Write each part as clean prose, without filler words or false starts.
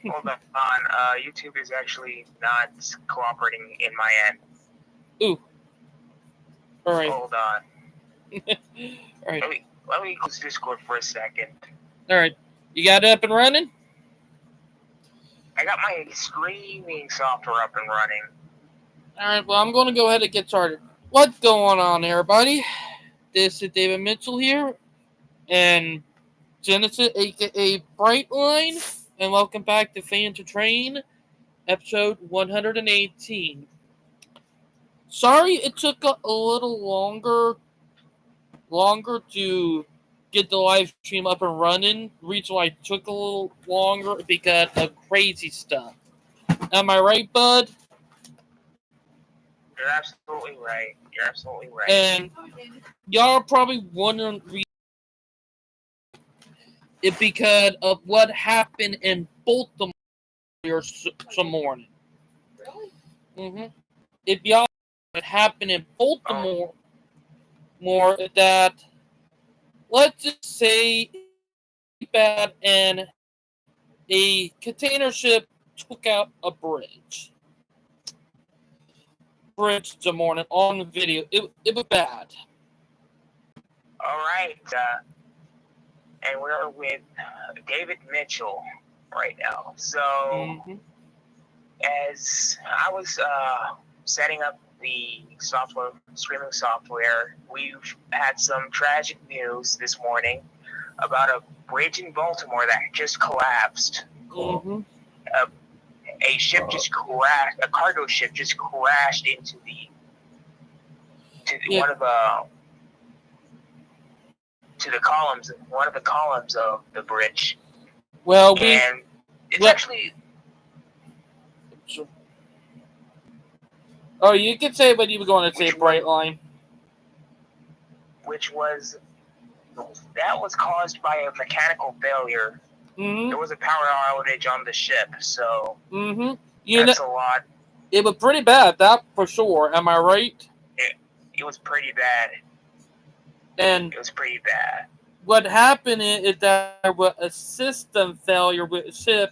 Hold on. YouTube is actually not cooperating in my end. Ooh. All right. Hold on. All right. Let me close Discord for a second. All right. You got it up and running? I got my streaming software up and running. All right. Well, I'm going to go ahead and get started. What's going on, everybody? This is David Mitchell here, and Genesis, aka Brightline, and welcome back to Fan to Train, episode 118. Sorry it took a little longer to get the live stream up and running. The reason why it took a little longer because of crazy stuff. Am I right, bud? You're absolutely right. And y'all are probably wondering if because of what happened in Baltimore some morning. Really? Mm-hmm. If y'all what happened in Baltimore, more that let's just say bad and a container ship took out a bridge the morning on the video. It was bad. All right. And we're with David Mitchell right now. So, as I was setting up the streaming software, we've had some tragic news this morning about a bridge in Baltimore that just collapsed. Mm-hmm. A ship just crashed. A cargo ship just crashed into one of the columns of the bridge. Well, and it's actually. Oh, you could say what you were going to say, Brightline. That was caused by a mechanical failure. Mm-hmm. There was a power outage on the ship, so that's a lot. It was pretty bad, that for sure. Am I right? It was pretty bad. And it was pretty bad. What happened is that there was a system failure with the ship.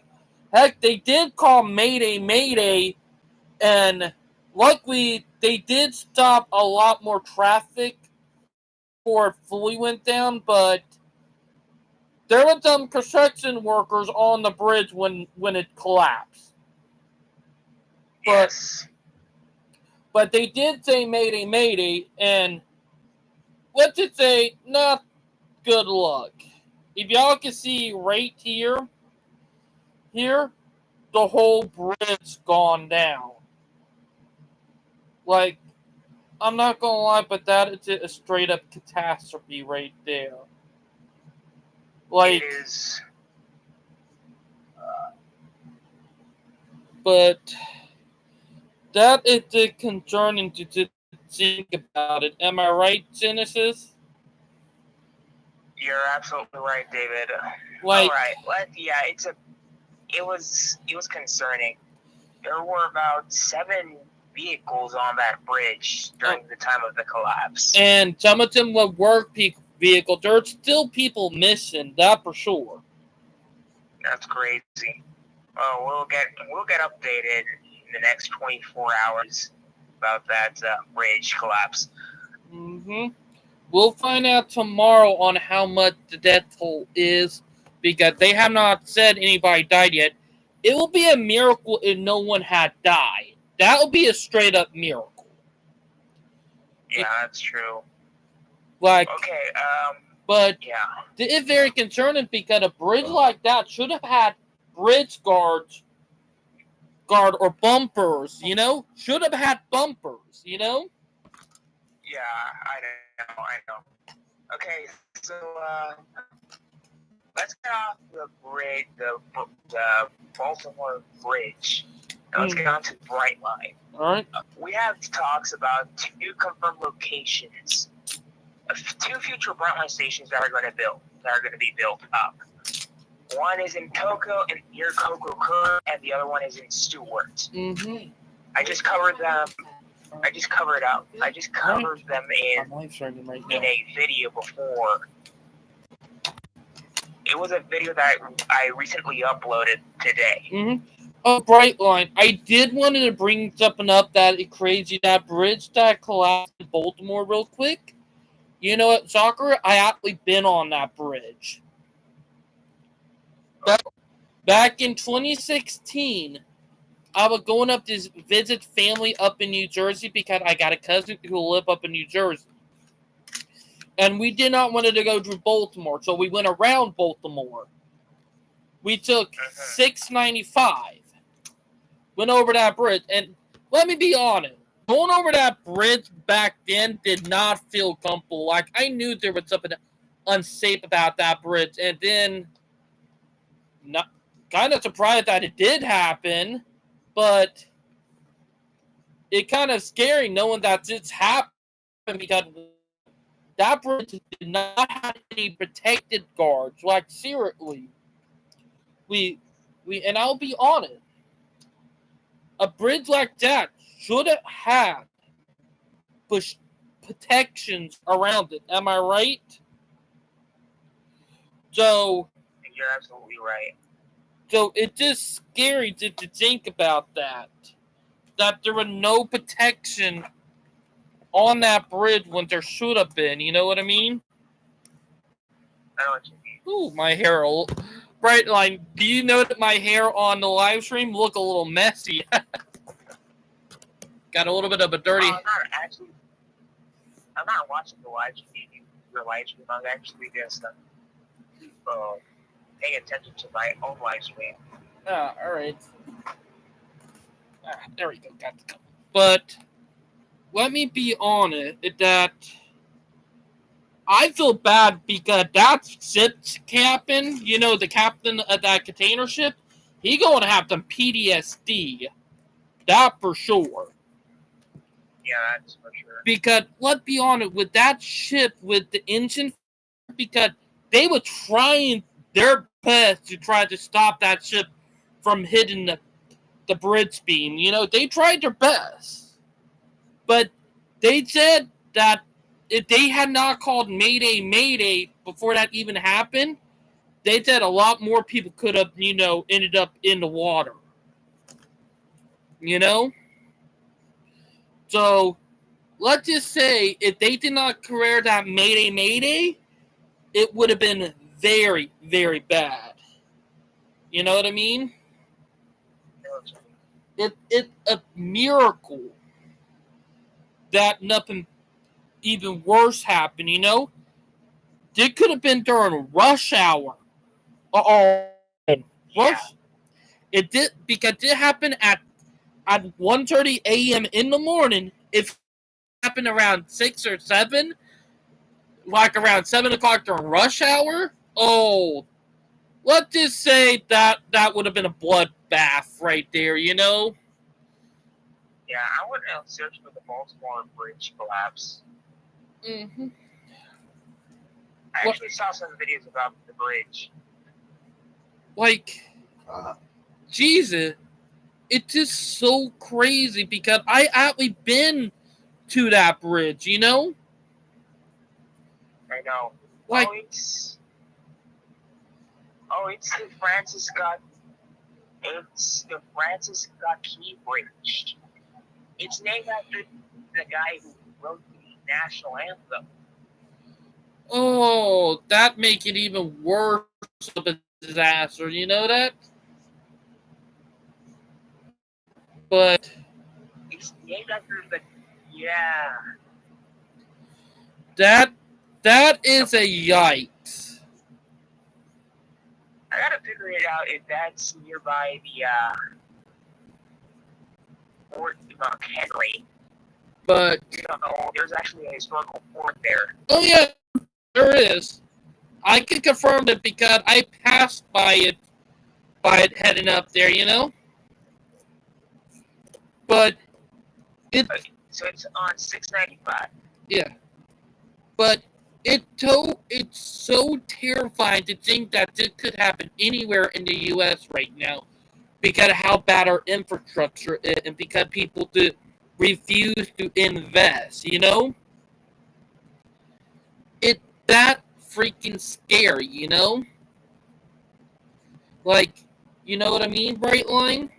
Heck, they did call Mayday, and luckily they did stop a lot more traffic before it fully went down, but there were some construction workers on the bridge when it collapsed. Yes. But they did say Mayday, and let's just say, not good luck. If y'all can see right here, the whole bridge gone down. Like, I'm not gonna lie, but that is a straight up catastrophe right there. Like, it is. But that is concerning to think about it. Am I right, Genesis? You're absolutely right, David. Like, all right. It was concerning. There were about 7 vehicles on that bridge during the time of the collapse. And some of them were work vehicles. There's still people missing, that for sure. That's crazy. We'll get updated in the next 24 hours about that bridge collapse. Mm-hmm. We'll find out tomorrow on how much the death toll is, because they have not said anybody died yet. It will be a miracle if no one had died. That would be a straight up miracle. Yeah, that's true. Like, okay, but yeah, it's very concerning because a bridge like that should have had bridge guard or bumpers, should have had bumpers, Yeah, I know. Okay, so let's get off the bridge, the Baltimore Bridge, and let's get on to Brightline. All right. We have talks about 2 confirmed locations, 2 future Brightline stations that are going to be built up. One is in near Coco Curve, and the other one is in Stewart. Mm-hmm. I just covered them in a video before. It was a video that I recently uploaded today. Mm-hmm. Oh, Brightline. I did want to bring something up that that bridge that collapsed in Baltimore real quick. You know what, Soccer? I actually been on that bridge. Back in 2016, I was going up to visit family up in New Jersey because I got a cousin who live up in New Jersey. And we did not want to go through Baltimore, so we went around Baltimore. We took 695, went over that bridge, and let me be honest, going over that bridge back then did not feel comfortable. Like, I knew there was something unsafe about that bridge, and then not kind of surprised that it did happen, but it kind of scary knowing that it's happened because that bridge did not have any protected guards. Like, seriously, we and I'll be honest, a bridge like that should have had protections around it. Am I right? So you're absolutely right. So it's just scary to think about that. That there was no protection on that bridge when there should have been. You know what I mean? I know what you mean. Ooh, my hair. Brightline, do you know that my hair on the live stream look a little messy? Got a little bit of a dirty... I'm not watching the live stream. Your live stream. I'm actually just paying attention to my own live stream. Alright. There we go. Got the... But let me be honest that I feel bad because that ship's captain, you know, the captain of that container ship, he going to have some PTSD. That for sure. Yeah, that's for sure. Because, let's be honest, with that ship, with the engine, because they were trying their best to try to stop that ship from hitting the bridge beam. You know, they tried their best. But they said that if they had not called Mayday, Mayday before that even happened, they said a lot more people could have, you know, ended up in the water. You know? So, let's just say, if they did not career that Mayday, Mayday, it would have been very, very bad. You know what I mean? It's a miracle that nothing even worse happened, you know? It could have been during rush hour. Rush. It did, because it happened at 1:30 a.m. in the morning. If it happened around 6 or 7, like around 7 o'clock during rush hour, let's just say that would have been a bloodbath right there, you know? Yeah, I would search for the Baltimore Bridge collapse. Mm-hmm. I actually saw some videos about the bridge. Like, Jesus, it's just so crazy because I actually been to that bridge, you know? I know. Like, it's the Francis Scott Key Bridge. It's named after the guy who wrote the national anthem. Oh, that make it even worse of a disaster, you know that? But it's named after that is a yikes. I gotta figure it out if that's nearby the Fort McHenry. But there's actually a historical fort there. Oh yeah, there is. I can confirm that because I passed by it heading up there, you know? But so it's on 695. Yeah. But it's so terrifying to think that this could happen anywhere in the US right now because of how bad our infrastructure is and because people refuse to invest, you know? It's that freaking scary, you know? Like, you know what I mean, Bright Line?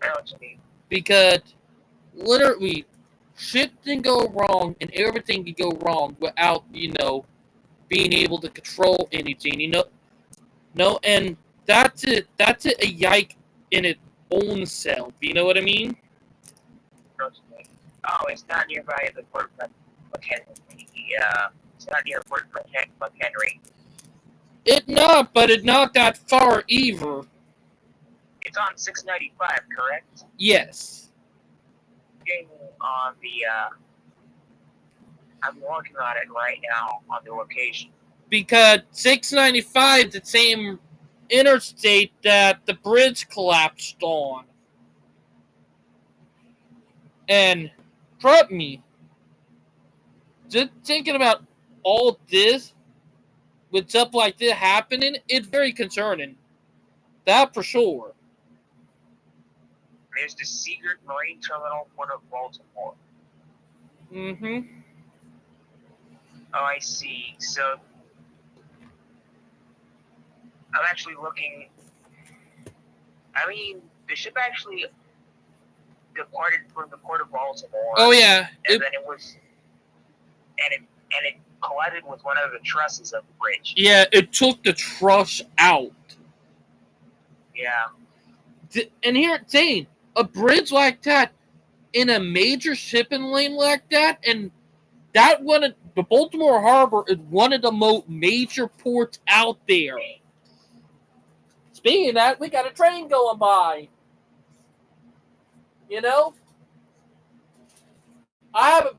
I know what you mean. Because literally, shit can go wrong and everything can go wrong without, being able to control anything, No, and that's it. That's it. A yike in its own self. You know what I mean? I know what you mean. Oh, it's not nearby the Fort McHenry. Yeah, it's not near Fort McHenry. It not, but it not that far either. It's on 695, correct? Yes. Looking on the, I'm working on it right now on the location. Because 695, the same interstate that the bridge collapsed on. And trust me, just thinking about all this, with stuff like this happening, it's very concerning. That for sure. There's the Seagirt Marine Terminal, Port of Baltimore. Mm-hmm. Oh, I see. So, I'm actually looking. I mean, the ship actually departed from the Port of Baltimore. Oh yeah. And then it collided with one of the trusses of the bridge. Yeah, it took the truss out. Yeah. And here, saying a bridge like that in a major shipping lane like that, and that one, the Baltimore Harbor is one of the most major ports out there. Speaking of that, we got a train going by. You know, I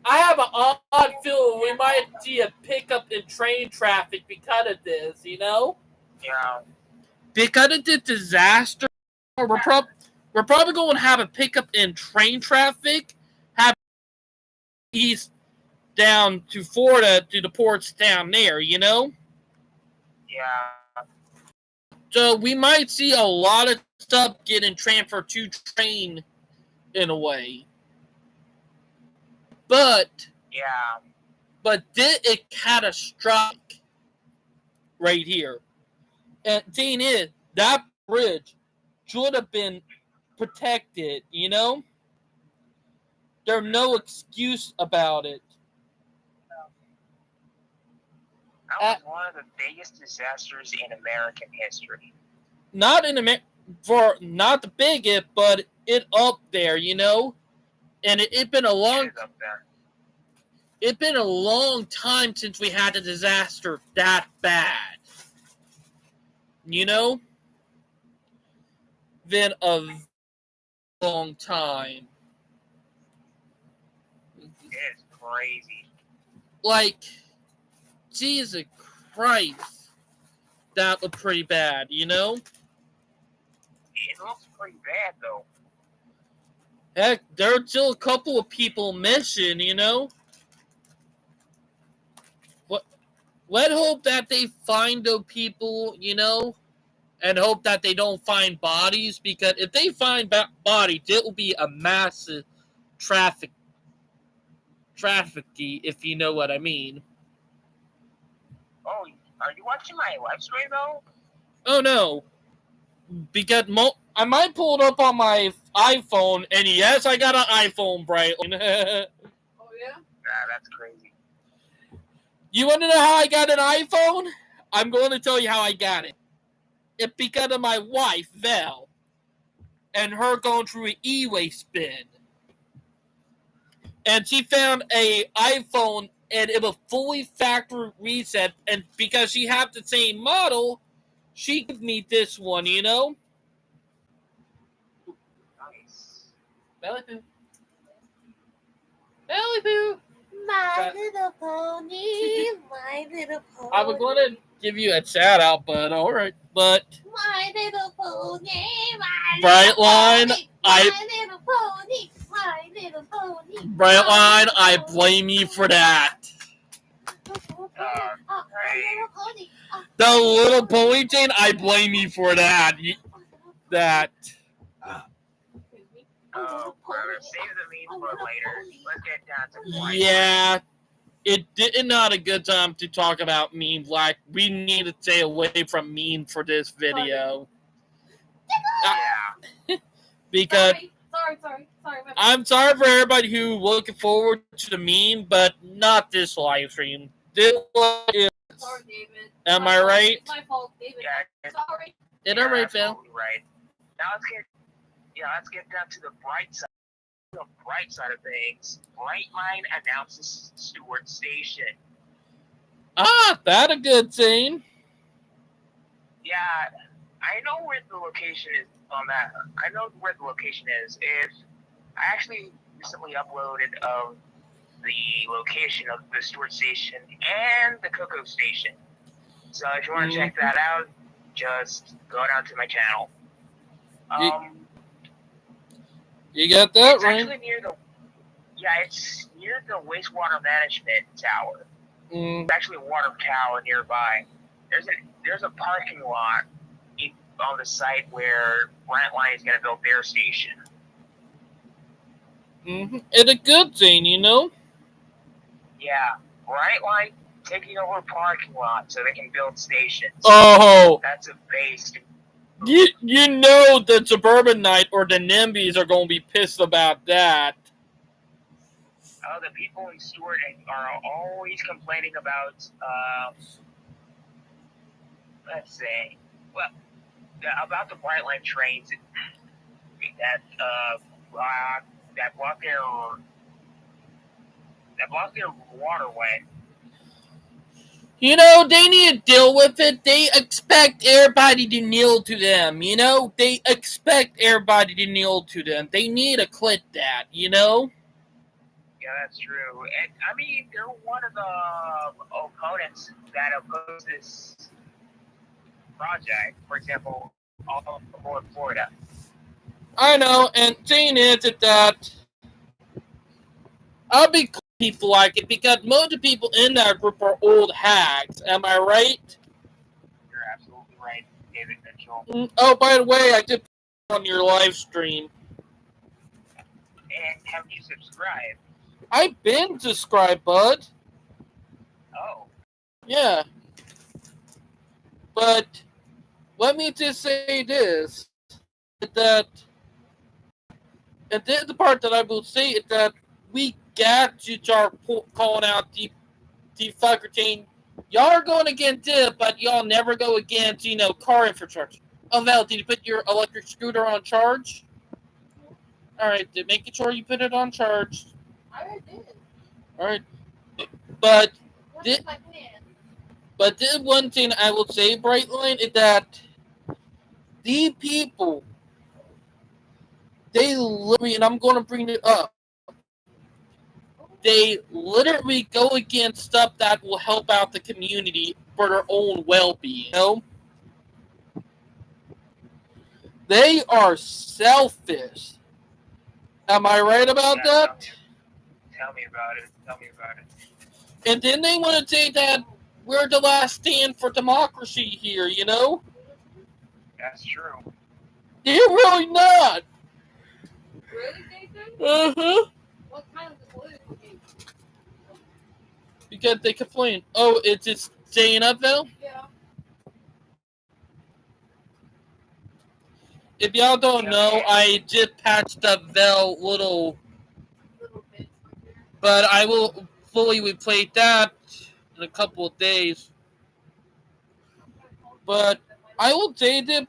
have an odd feeling we might see a pickup in train traffic because of this. You know, Yeah. because of the disaster, we're probably going to have a pickup in train traffic. Have east down to Florida to the ports down there. You know. Yeah. So we might see a lot of stuff getting transferred to train in a way. But this is catastrophic right here. And the thing is, that bridge should have been protected, you know? There's no excuse about it. That was one of the biggest disasters in American history. Not not the biggest, but it up there, you know? And it's been a long It's been a long time since we had a disaster that bad. You know? Been a long time. It's crazy. Like, Jesus Christ. That looked pretty bad, you know? It looks pretty bad, though. Heck, there's still a couple of people missing, you know? Let's hope that they find those people, you know? And hope that they don't find bodies, because if they find bodies, it will be a massive tragedy, if you know what I mean. Oh, are you watching my live stream, though? Oh, no. Because I might pull it up on my iPhone, and yes, I got an iPhone, Bright. Oh, yeah? Nah, that's crazy. You want to know how I got an iPhone? I'm going to tell you how I got it. It's because of my wife, Val, and her going through an e-way spin. And she found a iPhone, and it was fully factory reset, and because she had the same model, she gave me this one, you know? Nice. Belly Poo. Belly Poo. My little pony, my little pony. I was going to give you a shout out, but all right. But My little pony, my Bright little Line, pony, my little pony, my little pony. Bright Line, I blame you for that. The little pony chain, I blame you for that. That. Oh, brother, save the meat for later. Let's get down to point. Yeah, It not a good time to talk about memes. Like, we need to stay away from memes for this video. Yeah. Because Sorry. I'm sorry for everybody who looking forward to the meme, but not this live stream. This is, Sorry, David. am I right? It's my fault, David. Yeah. Sorry. It alright, Phil. Absolutely right. Now let's get down to the bright side. The bright side of things. Brightline announces Stewart Station. Ah, that a good scene. Yeah, I know where the location is on that. I know where the location is. If I actually recently uploaded of the location of the Stewart Station and the Cocoa Station. So if you want to check that out, just go down to my channel. You got that it's right. actually near it's near the wastewater management tower. There's actually a water tower nearby. There's a parking lot on the site where Brightline is going to build their station. It's a good thing, you know? Yeah, Brightline taking over parking lot so they can build stations. Oh, that's a base. You know the Suburban Knight or the NIMBYs are going to be pissed about that. The people in Stewart are always complaining about, let's say, well, about the Brightline trains that block their waterway. You know, they need to deal with it. They expect everybody to kneel to them, you know? They expect everybody to kneel to them. They need to quit that, you know? Yeah, that's true. And, I mean, they're one of the opponents that oppose this project. For example, all over Florida. I know, and thing is that I'll be cool people like it because most of the people in that group are old hags. Am I right? You're absolutely right, David Mitchell. Oh, by the way, I did put on your live stream. And have you subscribed? I've been subscribed, bud. Oh. Yeah. But let me just say this, that, and this is the part that I will say, is that we got to start calling out the fucker chain. Y'all are going against it, but y'all never go against, you know, car infrastructure. Oh, Val, did you put your electric scooter on charge? Alright, making sure you put it on charge. I already did. Alright. But What's my plan? But this one thing I will say, Brightline, is that the people, they literally, and I'm going to bring it up, they literally go against stuff that will help out the community for their own well-being, you know? They are selfish. Am I right about that? Tell me about it. And then they want to say that we're the last stand for democracy here, you know? That's true. They're really not. Really, Nathan? Uh-huh. What kind of political game? Because they complain. Oh, it's just staying up, Val? Yeah. If y'all don't know, I just patched up Vel little bit. but I will fully replay that in a couple of days. But I will say that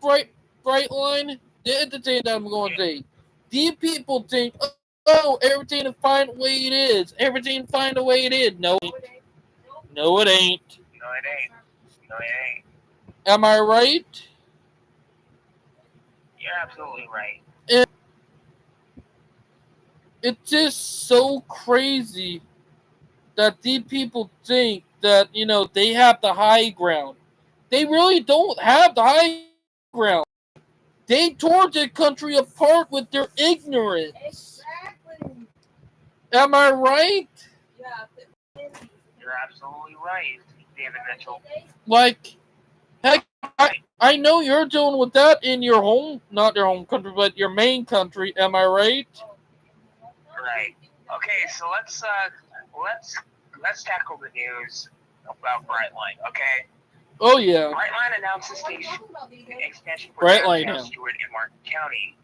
Brightline, this is the thing that I'm going to say. These people think, oh, everything is fine the way it is. Everything fine the way it is. No, it ain't. No, it ain't. Am I right? You're absolutely right. It's just so crazy that these people think that, you know, they have the high ground. They really don't have the high ground. They tore the country apart with their ignorance. Exactly. Am I right? Yeah. You're absolutely right, David Mitchell. Like, heck, I know you're dealing with that in your home, not your home country, but your main country. Am I right? Right. Okay, so let's let's tackle the news about Brightline, okay? Oh yeah, Brightline announced the station expansion for Brightline downtown now. Stewart and Martin County.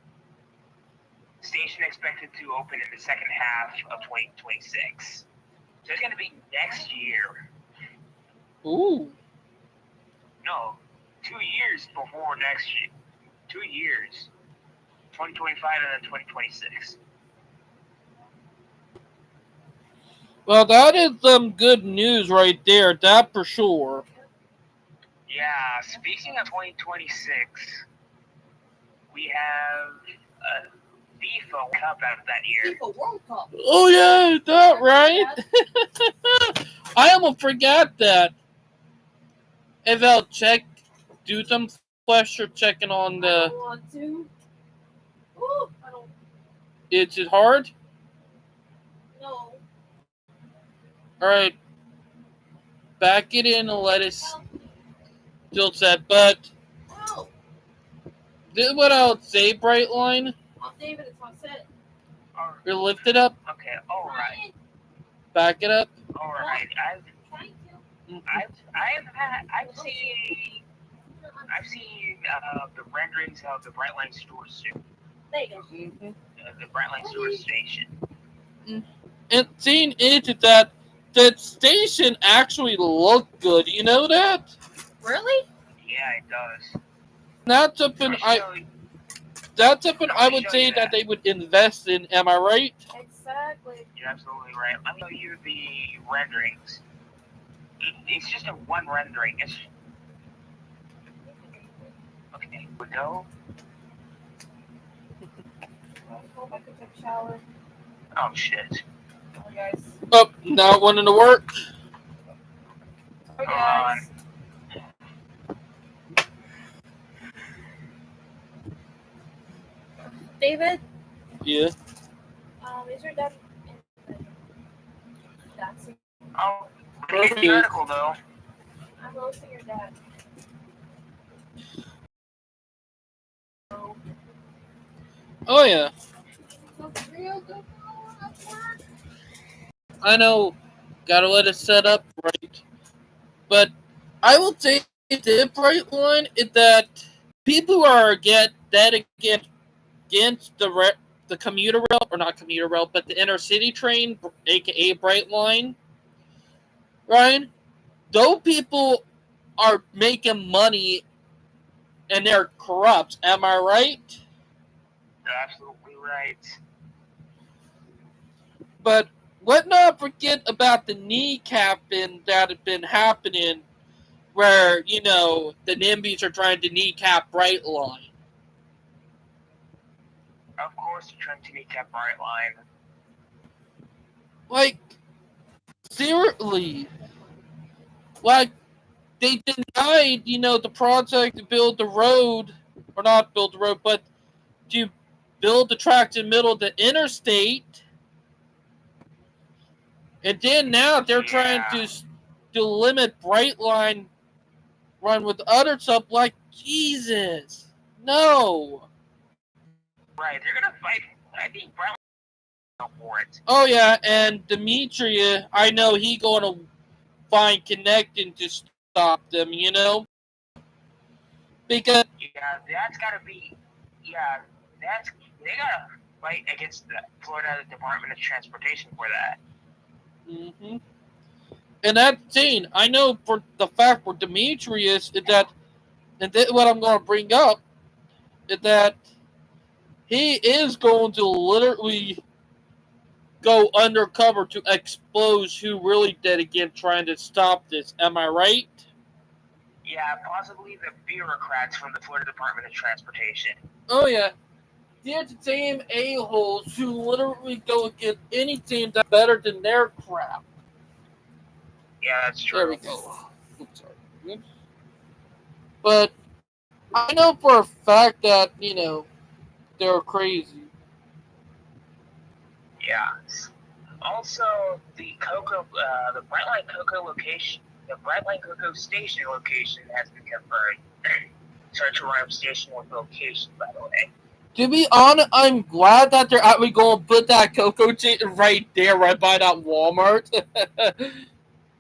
Station expected to open in the second half of 2026. So it's going to be next year. Ooh. No, 2 years before next year. 2 years. 2025 and then 2026. Well, that is some good news right there. That for sure. Yeah, speaking of 2026, we have a FIFA Cup out of that year. FIFA World Cup. Oh yeah, that right. I almost forgot that. If I'll do some pressure checking on I the. don't want to. Ooh, I don't. Is it hard? No. All right, back it in and let it still set. But No. this is what I would say, Brightline. I'll save it. It's not set. You lift it up, Okay, all right, back it up. all right. I've seen the renderings of the Brightline store soon. There you go. Mm-hmm. The Brightline store station. And seeing into that station actually looked good. You know that? Really? Yeah, it does. That's something I would show say you that that. they would invest in. Am I right? Exactly. You're absolutely right. Let me show you the renderings. It's just a one rendering. Okay, we go. I'll go back and take a shower. Oh shit. Sorry, guys. Oh, not wanting to work. Sorry, guys. David, Yeah. is your dad dancing? Oh, read the article though. I'm roasting your dad. Oh yeah. I know. Gotta let it set up right. But I will say the bright one is that people who are against the commuter rail, or not commuter rail, but the inner city train, aka Bright Line, right? Those people are making money and they're corrupt. Am I right? You're absolutely right. But let not forget about the kneecapping that had been happening, where the NIMBYs are trying to kneecap Bright Line. Of course, you're trying to kneecap Brightline. Like, seriously, like they denied, the project to build the road, or not build the road, but to build the tracks in the middle of the interstate. And then now they're trying to limit Brightline run with other stuff. Like, Jesus, no. Right, they're gonna fight. I think Brightline for it. Oh yeah, and Demetria, I know he going to find connecting to stop them. Because Yeah, that's gotta be. Yeah, they gotta fight against the Florida Department of Transportation for that. mm-hmm. And that thing, I know for the fact for Demetrius is that, and what I'm going to bring up is that he is going to literally go undercover to expose who really did again trying to stop this. Am I right? Yeah, possibly the bureaucrats from the Florida Department of Transportation. Oh yeah. They're the same a-holes who literally go against anything that's better than their crap. Yeah, that's true. There we go. Oops, sorry. But I know for a fact that, they're crazy. Yeah. Also, the Brightline Cocoa location, the Brightline Cocoa station location has been confirmed. Search around station with location, by the way. To be honest, I'm glad that they're actually going to put that cocoa chain right there, right by that Walmart.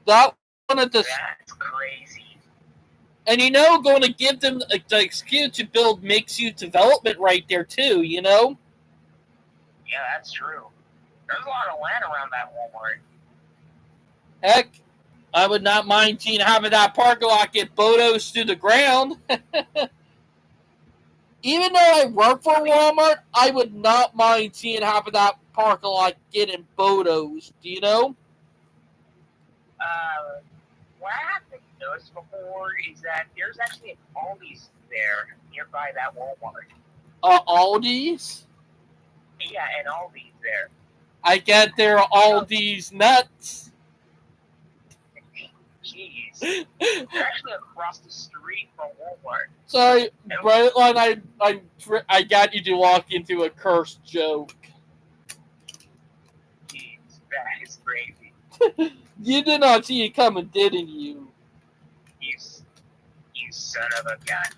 That one at the. That's crazy. And going to give them the excuse to build mixed-use development right there too. Yeah, that's true. There's a lot of land around that Walmart. Heck, I would not mind seeing having that parking lot get bulldozed to the ground. Even though I work for Walmart, I would not mind seeing having that parking lot getting bulldozed. What I haven't noticed before is that there's actually an Aldi's there nearby that Walmart. Aldi's? Yeah, an Aldi's there. I get their Aldi's nuts. Jeez. They're actually across the street from Walmart. Sorry, Brightline, I got you to walk into a cursed joke. Jeez, that is crazy. You did not see it coming, didn't you? You son of a gun.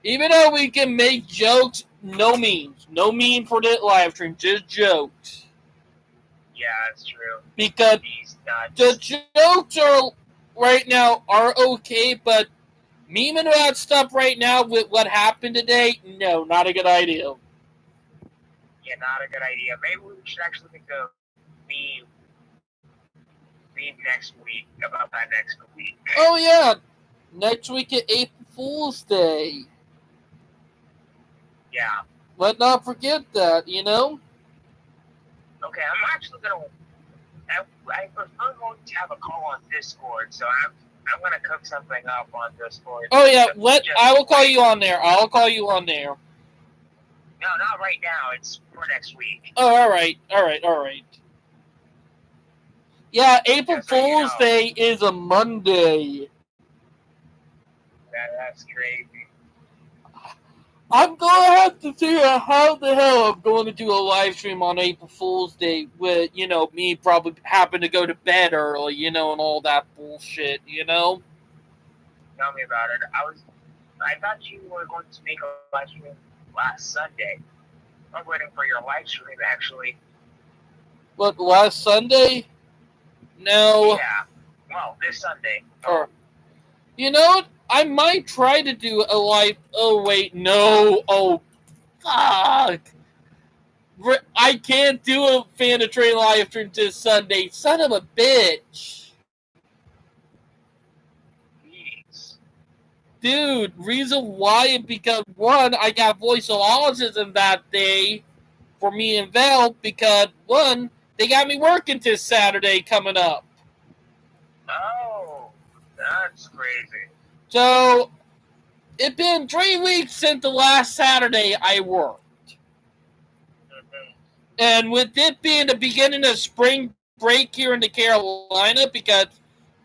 Even though we can make jokes, no memes. No meme for that live stream, just jokes. Yeah, that's true. Because the jokes right now are okay, but memeing about stuff right now with what happened today, no, not a good idea. Yeah, not a good idea. Maybe we should actually think of meme next week, about that next week. Oh yeah, next week at April Fool's Day. Yeah. Let's not forget that, Okay, I'm actually gonna. I prefer going to have a call on Discord, so I'm gonna cook something up on Discord. Oh yeah, I will call you on there. I'll call you on there. No, not right now. It's for next week. Oh, all right. Yeah, April Fool's Day is a Monday. That's crazy. I'm going to have to figure out how the hell I'm going to do a live stream on April Fool's Day with, me probably happen to go to bed early, and all that bullshit, Tell me about it. I thought you were going to make a live stream last Sunday. I'm waiting for your live stream, actually. What, last Sunday? No. Yeah. Well, this Sunday. Or, I might try to do a live... Oh, wait, no. Oh, fuck. I can't do a Fan of Train live stream this Sunday. Son of a bitch. Jeez. Dude, reason why is because, one, I got voice of autism that day for me and Val because, one, they got me working this Saturday coming up. Oh, that's crazy. So, it's been 3 weeks since the last Saturday I worked. Mm-hmm. And with it being the beginning of spring break here in the Carolina, because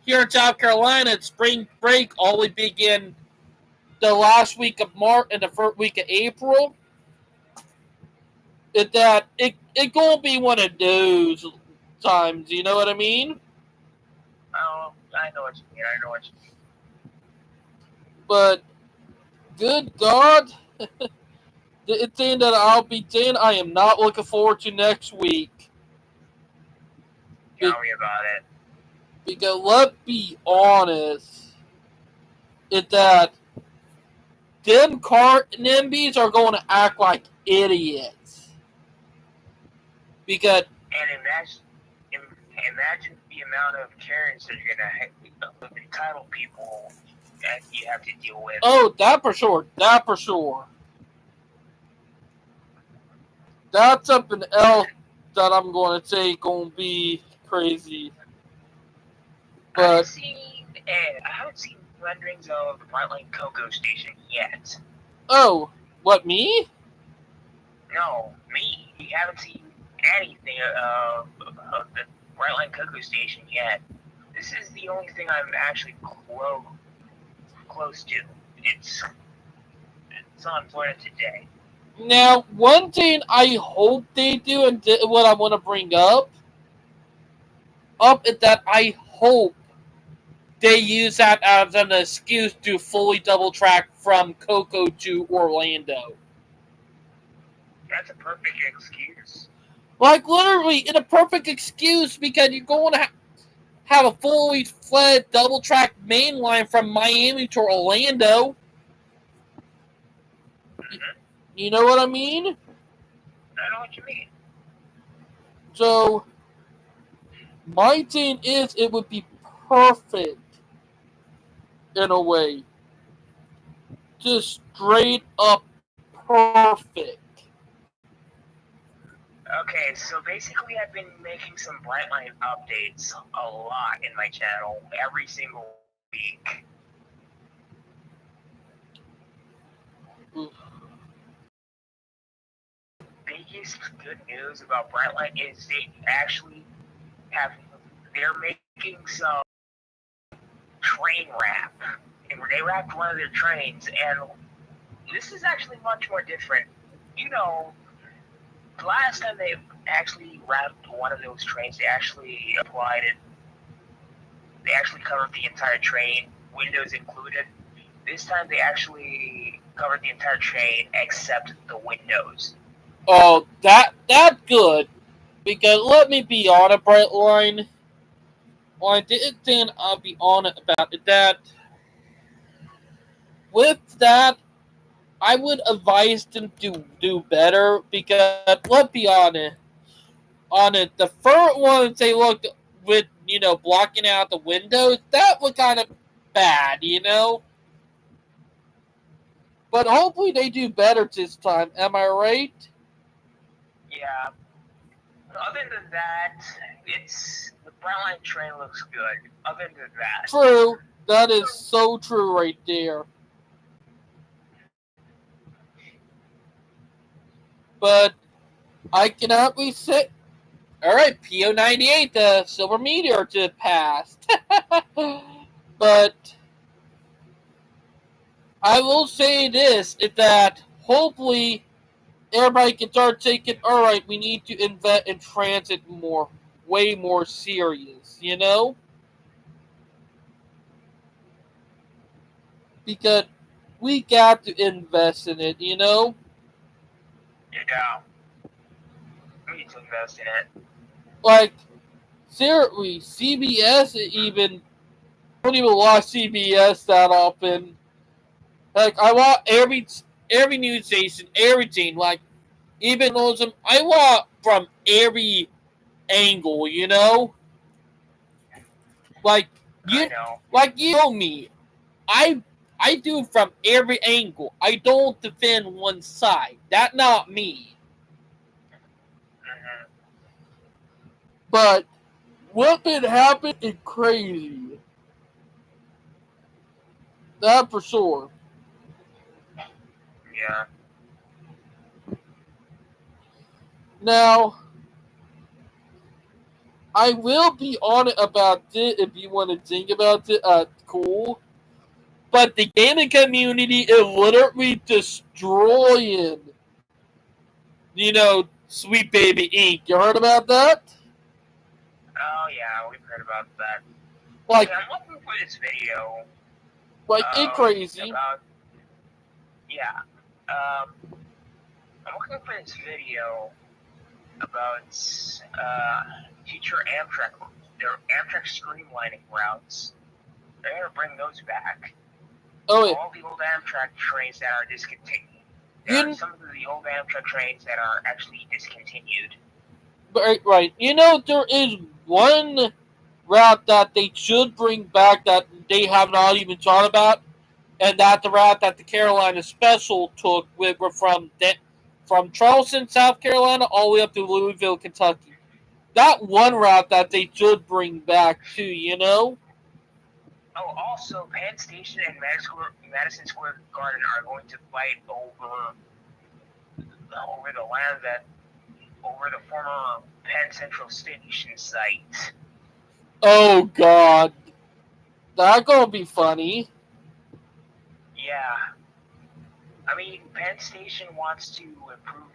here in South Carolina, spring break always begin the last week of March and the first week of April, it gonna be one of those times, you know what I mean? Oh, I know what you mean. But, good God, the thing that I'll be saying I am not looking forward to next week. Tell me about it. Because let's be honest, it's that them cart NIMBYs are going to act like idiots. Because... And imagine the amount of Karens that you're going to have, entitled people that you have to deal with. Oh, that for sure. That's something else that I'm going to say going to be crazy. I But haven't seen renderings of the Brightline Cocoa Station yet. Oh, what, me? No, me. You haven't seen anything of the Brightline Cocoa Station yet. This is the only thing I'm actually close to. It's on Florida today. Now, one thing I hope they do, and what I want to bring up is that I hope they use that as an excuse to fully double track from Coco to Orlando. That's a perfect excuse. Like literally, in a perfect excuse because you're going to have a fully fledged double track main line from Miami to Orlando. Mm-hmm. You know what I mean? I know what you mean. So my thing is, it would be perfect in a way, just straight up perfect. Okay, so basically, I've been making some Brightline updates a lot in my channel every single week. Biggest good news about Brightline is they actually have they're making some train wrap, and they wrapped one of their trains, and this is actually much more different. You know, the last time they actually wrapped one of those trains, they actually applied it. They actually covered the entire train, windows included. This time they actually covered the entire train except the windows. Oh, that good. Because let me be on a bright line. Well, I did think I'll be on it about it that with that I would advise them to do better because let's be honest on it. The first one they looked with blocking out the windows, that was kind of bad, But hopefully they do better this time. Am I right? Yeah. Other than that, it's the brown line train looks good. Other than that, True. That is so true right there. But I cannot be sick. All right, PO98, the silver meteor just passed. But I will say this: is that hopefully everybody can start taking. All right, we need to invest in transit more, way more serious, because we got to invest in it. yeah, we need to invest in it. Like seriously, CBS even don't even watch CBS that often. Like I watch every news station, everything. Like even those I watch from every angle. Like I you, know. like you know me. I I do it from every angle. I don't defend one side. That's not me. Hmm. But what been happening is crazy. That for sure. Yeah. Now I will be on it about it if you want to think about it. Cool. But the gaming community is literally destroying, Sweet Baby Inc. You heard about that? Oh yeah, we've heard about that. Okay, Like, I'm looking for this video. it crazy. About yeah. Um, I'm looking for this video about future Amtrak, their Amtrak streamlining routes. They're gonna bring those back. Oh, yeah. All the old Amtrak trains that are discontinued. There are You, some of the old Amtrak trains that are actually discontinued. right. There is one route that they should bring back that they have not even thought about, and that's the route that the Carolina Special took from Charleston, South Carolina, all the way up to Louisville, Kentucky. That one route that they should bring back too. Oh, also, Penn Station and Madison Square Garden are going to fight over the land that over the former Penn Central Station site. Oh God, that's gonna be funny. Yeah, I mean, Penn Station wants to improve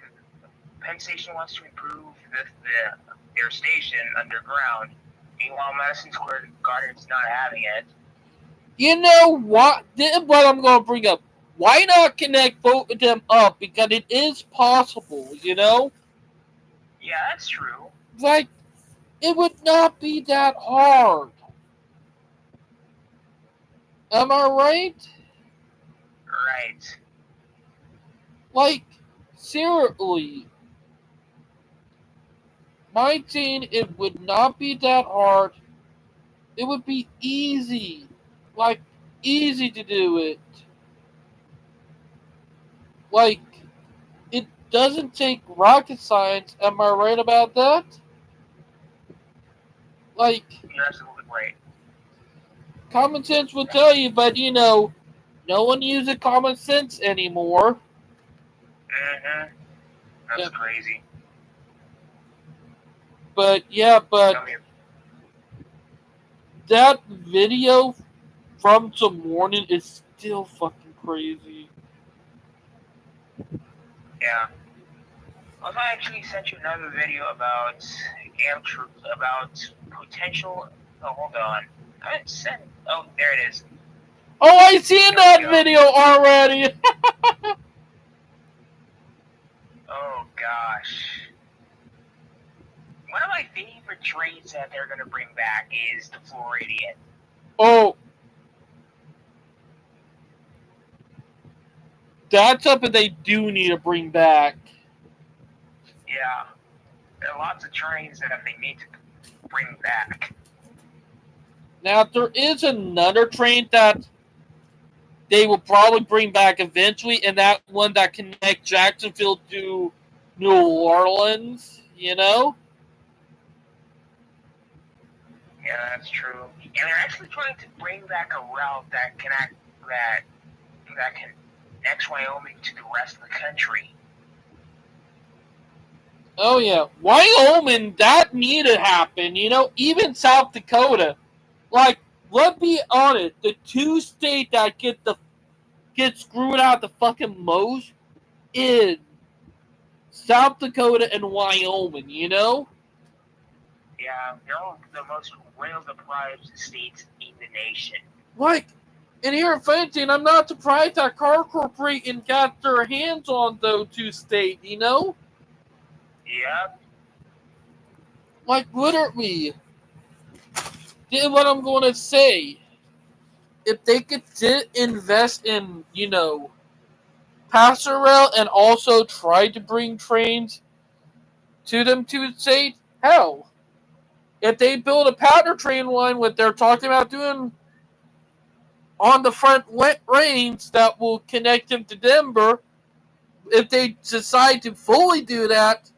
their station underground. Meanwhile, Madison Square Garden's not having it. You know what? This is what I'm going to bring up. Why not connect both of them up? Because it is possible, you know? Yeah, that's true. Like, it would not be that hard. Am I right? Right. Like, seriously. My team, it would not be that hard. It would be easy. Like, easy to do it. Like, it doesn't take rocket science. Am I right about that? Like, You're absolutely right. common sense will tell you, but you know, no one uses common sense anymore. Mm-hmm. That's Yeah, crazy. but yeah, but Tell me. that video from some morning is still fucking crazy. Yeah. Also, I actually sent you another video about air troops, about potential. Oh, hold on. I didn't send. Oh, there it is. Oh, I seen Here we that go. video already. Oh gosh. One of my favorite traits that they're gonna bring back is the Floridian. Oh, that's something they do need to bring back. Yeah. There are lots of trains that they need to bring back. Now there is another train that they will probably bring back eventually, and that one that connects Jacksonville to New Orleans. You know? Yeah, that's true. And they're actually trying to bring back a route that that connects Wyoming to the rest of the country. Oh yeah, Wyoming. That needed to happen. You know, even South Dakota. Like, let's be honest, the two states that get screwed out the fucking most is South Dakota and Wyoming. You know? Yeah, they're all the most rail-deprived states in the nation. Like, and here in Fenton, I'm not surprised that Car Corporation got their hands on those two states, you know? Yep. Like, literally. This is what I'm going to say. If they could invest in, you know, passenger rail and also try to bring trains to them to states, hell, if they build a powder train line, what they're talking about doing on the front range that will connect them to Denver, if they decide to fully do that,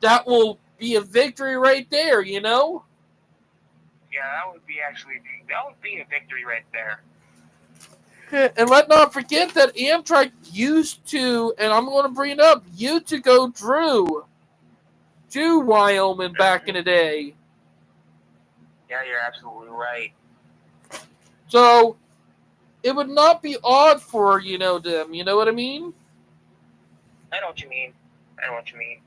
that will be a victory right there, you know? Yeah, that would be a victory right there. And let not forget that Amtrak used to, and I'm going to bring it up, used to go through to Wyoming back in the day. Yeah, you're absolutely right. So it would not be odd for, you know, them. You know what I mean? I know what you mean. I know what you mean.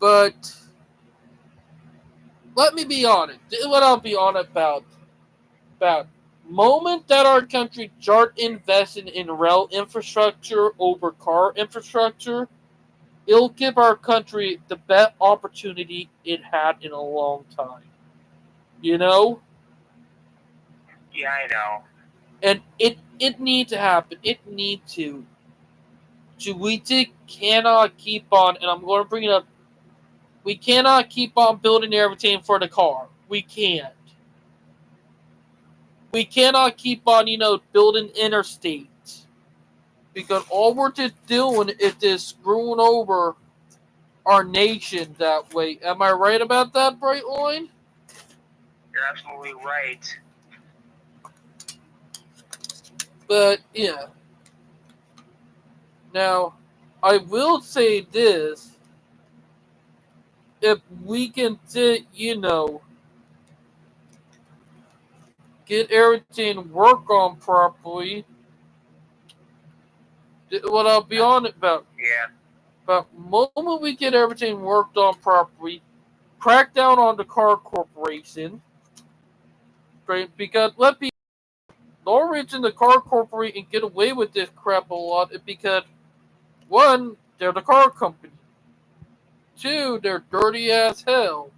But let me be honest. This is what I'll be honest about. Moment that our country start investing in rail infrastructure over car infrastructure, it'll give our country the best opportunity it had in a long time. You know? Yeah, I know. And it needs to happen. It needs to. We just cannot keep on, and I'm going to bring it up, we cannot keep on building everything for the car. We can't. We cannot keep on, you know, building interstates. Because all we're just doing is just screwing over our nation that way. Am I right about that, Brightline? You're absolutely right. But, yeah. Now, I will say this. If we can, you know, get everything worked on properly, what I'll be on about. Yeah. But the moment we get everything worked on properly, crack down on the car corporation, Great, because the only reason the car corporation get away with this crap a lot is because one, they're the car company. Two, they're dirty as hell.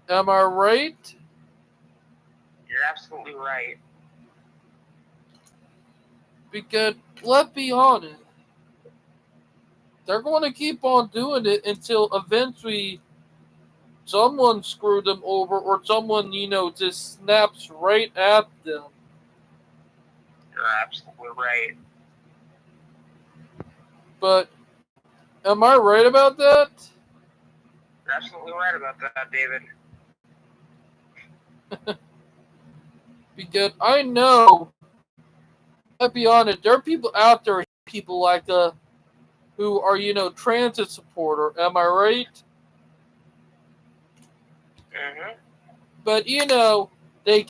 Am I right? You're absolutely right. Because let's be honest, they're going to keep on doing it until eventually someone screwed them over or someone, just snaps right at them. You're absolutely right. But am I right about that? You're absolutely right about that, David. Because I know, let's be honest, there are people out there, people like who are, transit supporter. Am I right? Mm-hmm. But, they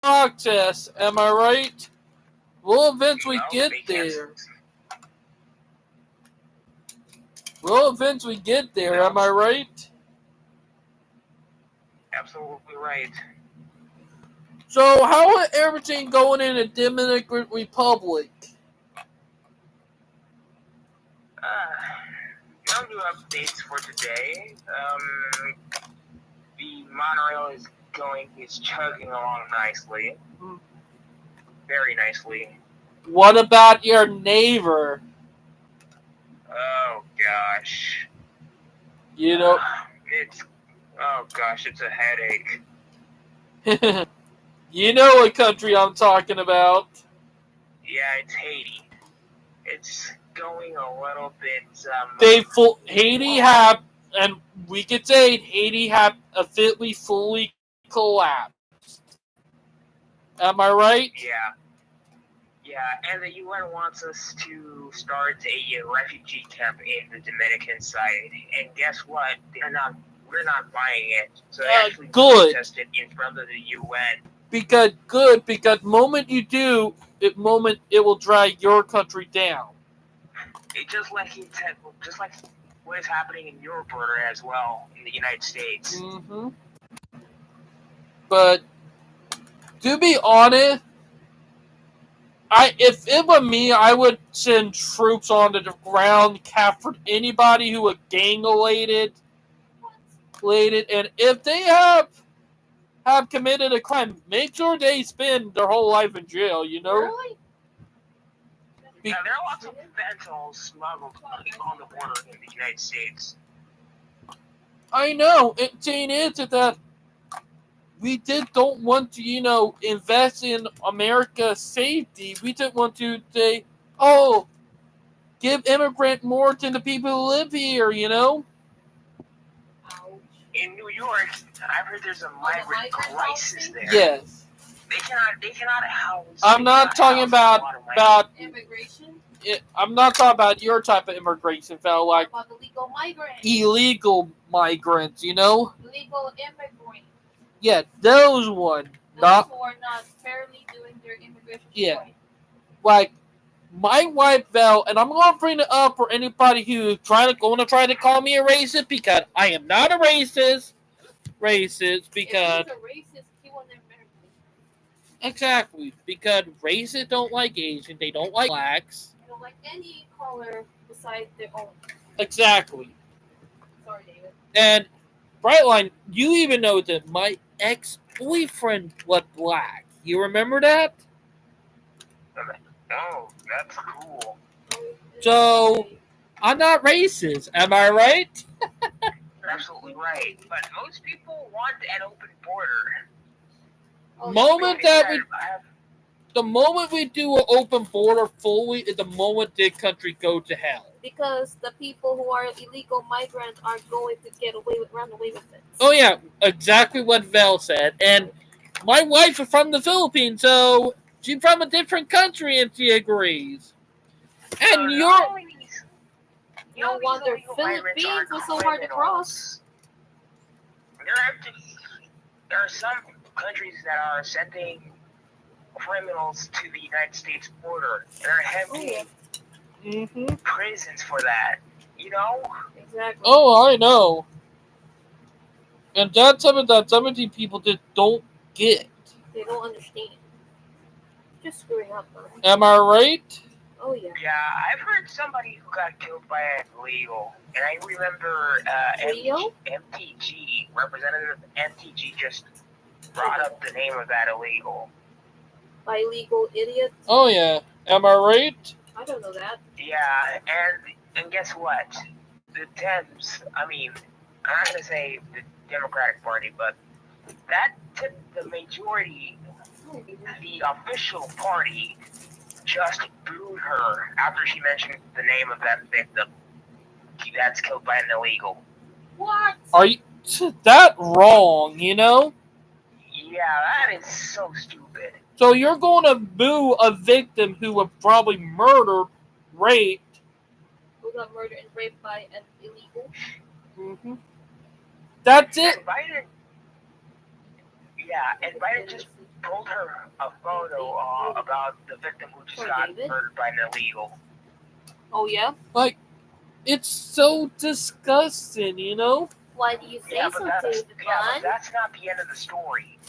access. Am I right? We'll eventually get there. We'll eventually get there. Am I right? Absolutely right. So, how is everything going in the Dominican Republic? No new updates for today. The monorail is chugging along nicely. Very nicely. What about your neighbor? Oh gosh. It's a headache. You know what country I'm talking about. Yeah, it's Haiti. It's going a little bit. Haiti have, and we could say Haiti have officially fully collapsed. Am I right? Yeah, and the UN wants us to start a refugee camp in the Dominican side. And guess what? We're not buying it. So they actually protested in front of the UN. Because moment you do, it will drag your country down. Just like what is happening in your border as well in the United States. Mm-hmm. But to be honest, if it were me, I would send troops onto the ground, capture anybody who was gang-related, and if they have committed a crime, make sure they spend their whole life in jail. Really? Yeah, there are lots of fentanyl smuggled on the border in the United States. I know. The thing is that we don't want to, invest in America's safety. We just want to say, oh, give immigrant more to the people who live here, In New York, I've heard there's a migrant crisis there. Yes. They cannot house. I'm not talking about immigration. I'm not talking about your type of immigration, fellow. Like about illegal migrants. Illegal migrants, Illegal immigrants. Yeah, those one. Those who are not fairly doing their immigration. Yeah. Point. Like my wife Val, and I'm gonna bring it up for anybody who's going to try to call me a racist, because I am not a racist. Because if he's a racist, he will never marry me. Exactly, because racists don't like Asians, they don't like blacks. They don't like any color besides their own. Exactly. Sorry, David. And Brightline, you even know that my ex-boyfriend was black. You remember that? Oh, that's cool. So, I'm not racist, am I right? You're absolutely right. But most people want an open border. The moment we do an open border fully is the moment this country goes to hell. Because the people who are illegal migrants are going to run away with it. Oh yeah, exactly what Val said. And my wife is from the Philippines, so she's from a different country and she agrees. And No wonder Philippines was so hard to cross. There are some countries that are sending criminals to the United States border. There are heavy prisons for that. Exactly. Oh, I know. And that's something that some of these people just don't get. They don't understand. Just screwing up, bro. Am I right? Oh yeah. Yeah, I've heard somebody who got killed by an illegal, and I remember Leo? MTG, Representative MTG just brought up the name of that illegal. Illegal idiot. Oh yeah. Am I right? I don't know that. Yeah, and guess what? The Dems, I mean, I'm not gonna say the Democratic Party, but that the majority, the official party, just booed her after she mentioned the name of that victim that's killed by an illegal. What? Are you that wrong? You know. Yeah, that is so stupid. So you're going to boo a victim who was probably murdered, raped. Who got murdered and raped by an illegal? Mm-hmm. That's it. And Biden just pulled her a photo about the victim who just got murdered by an illegal. Oh yeah? Like, it's so disgusting, you know? Why do you say so, David? But that's not the end of the story.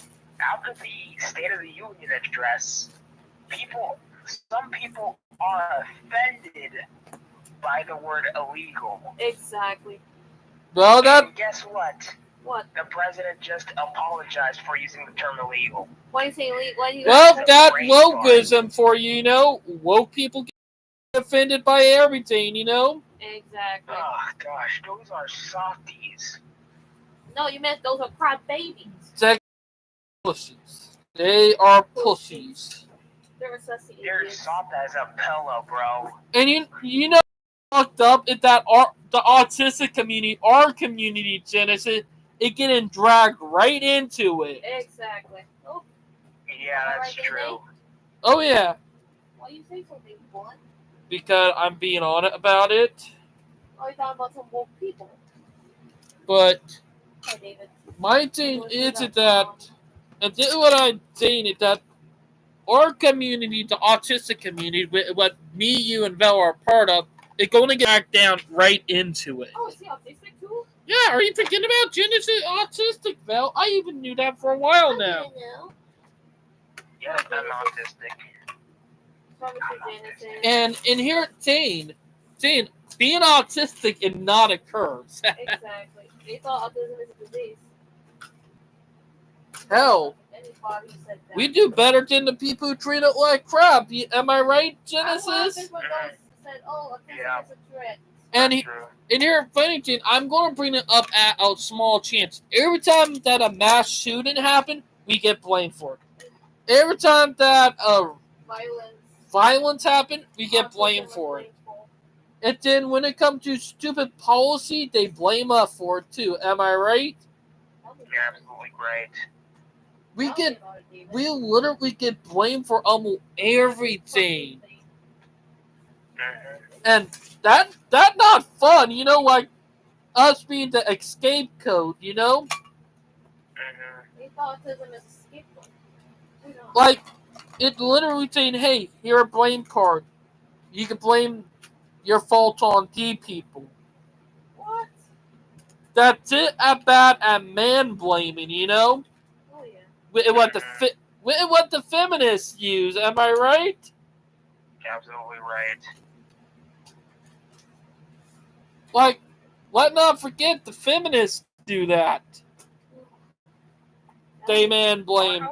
After the State of the Union address, some people are offended by the word illegal. Exactly. Well, and guess what? What? The president just apologized for using the term illegal. Why do you say illegal? Why do you well, that wokeism for you, you know? Woke people get offended by everything, you know? Exactly. Oh, gosh, those are softies. No, you meant those are cry babies. Pussies. They are pussies. They're sussy They're soft as a pillow, bro. And you know fucked up is that the autistic community, our community, Genesis, it getting dragged right into it. Exactly. Oh. Yeah, that's true. Oh yeah. Why you say something, boy? Because I'm being honest about it. Oh, you talking about some woke people. But Hi, David. my thing is that, and this is what I'm saying is that our community, the autistic community, what me, you, and Vel are part of, is going to get back down right into it. Oh, is he autistic too? Yeah, are you thinking about Genesis autistic, Vel? I even knew that for a while now. I didn't know. Yeah, I'm autistic. And in here, saying being autistic is not a curse. Exactly. They thought autism is a disease. Hell, we do better than the people who treat it like crap. Am I right, Genesis? Yeah. And here, funny thing, I'm going to bring it up at a small chance. Every time that a mass shooting happened, we get blamed for it. Every time that violence happened, we get blamed for it. And then when it comes to stupid policy, they blame us for it too. Am I right? You're absolutely right. We literally get blamed for almost everything. Mm-hmm. And that not fun, you know, like us being the escape code, you know? Like, it literally saying, hey, here a blame card. You can blame your fault on D people. What? That's it at man blaming, you know? Oh yeah. With what the feminists use, am I right? Absolutely right. Like, let not forget the feminists do that. They man blame.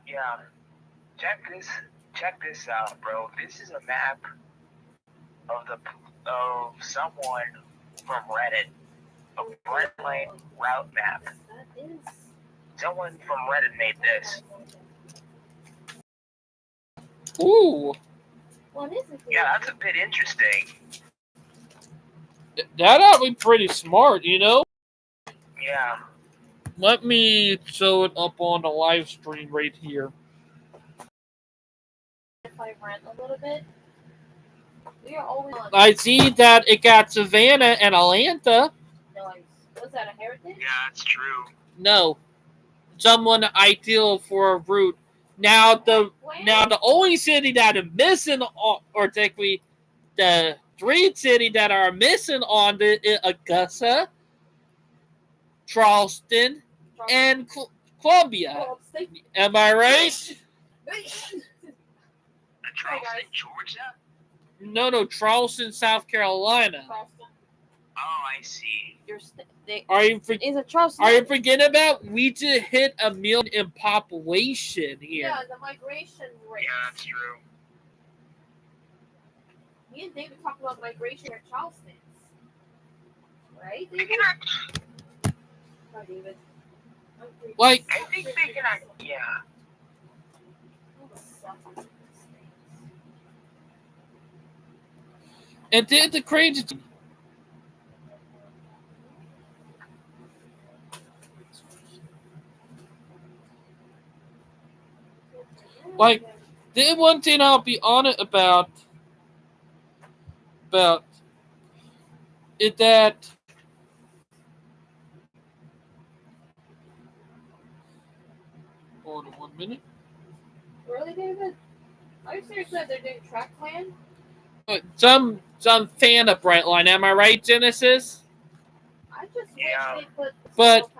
Yeah. Check this out, bro. This is a map of someone from Reddit. A Brentline route map. Someone from Reddit made this. Ooh. Yeah, that's a bit interesting. That ought to be pretty smart, you know? Yeah. Let me show it up on the live stream right here. If I rant a little bit, we are always on. I see that it got Savannah and Atlanta. Nice. Was that a heritage? Yeah, that's true. No. Someone ideal for a route. Now the only city that is missing, or technically the 3 cities that are missing on the Augusta, Charleston, and Columbia. Am I right? Charleston, Georgia? No, Charleston, South Carolina. Oh, I see. Are you Charleston? Are you forgetting about? We just hit 1 million in population here. Yeah, the migration rate. Yeah, that's true. Me and David talked about migration at Charleston. Right, David? Oh, David. Like, I think they can, yeah. and then the crazy thing, like, the one thing I'll be honest about is that hold on 1 minute. Really, David? Are you serious that they're doing track plan? Some fan of Brightline, am I right, Genesis? I just wish they put But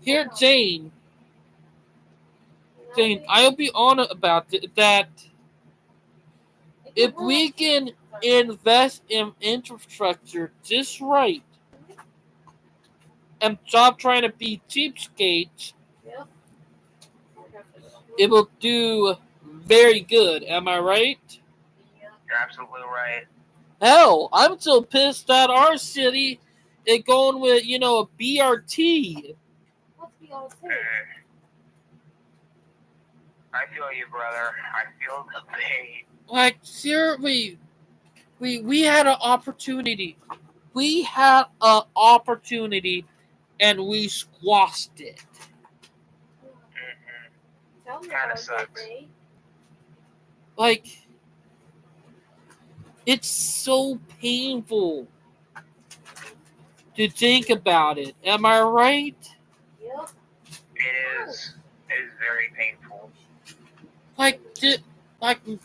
here, Jane, I'll be honest about that. If we can invest in infrastructure just right and stop trying to be cheapskates, it will do very good. Am I right? You're absolutely right. Hell, I'm so pissed that our city is going with, a BRT. What's BRT? I feel you, brother. I feel the pain. Like, seriously, we had an opportunity. We had an opportunity, and we squashed it. Kind of sucks. Like, it's so painful to think about it. Am I right? Yep. It is. It is very painful. Like,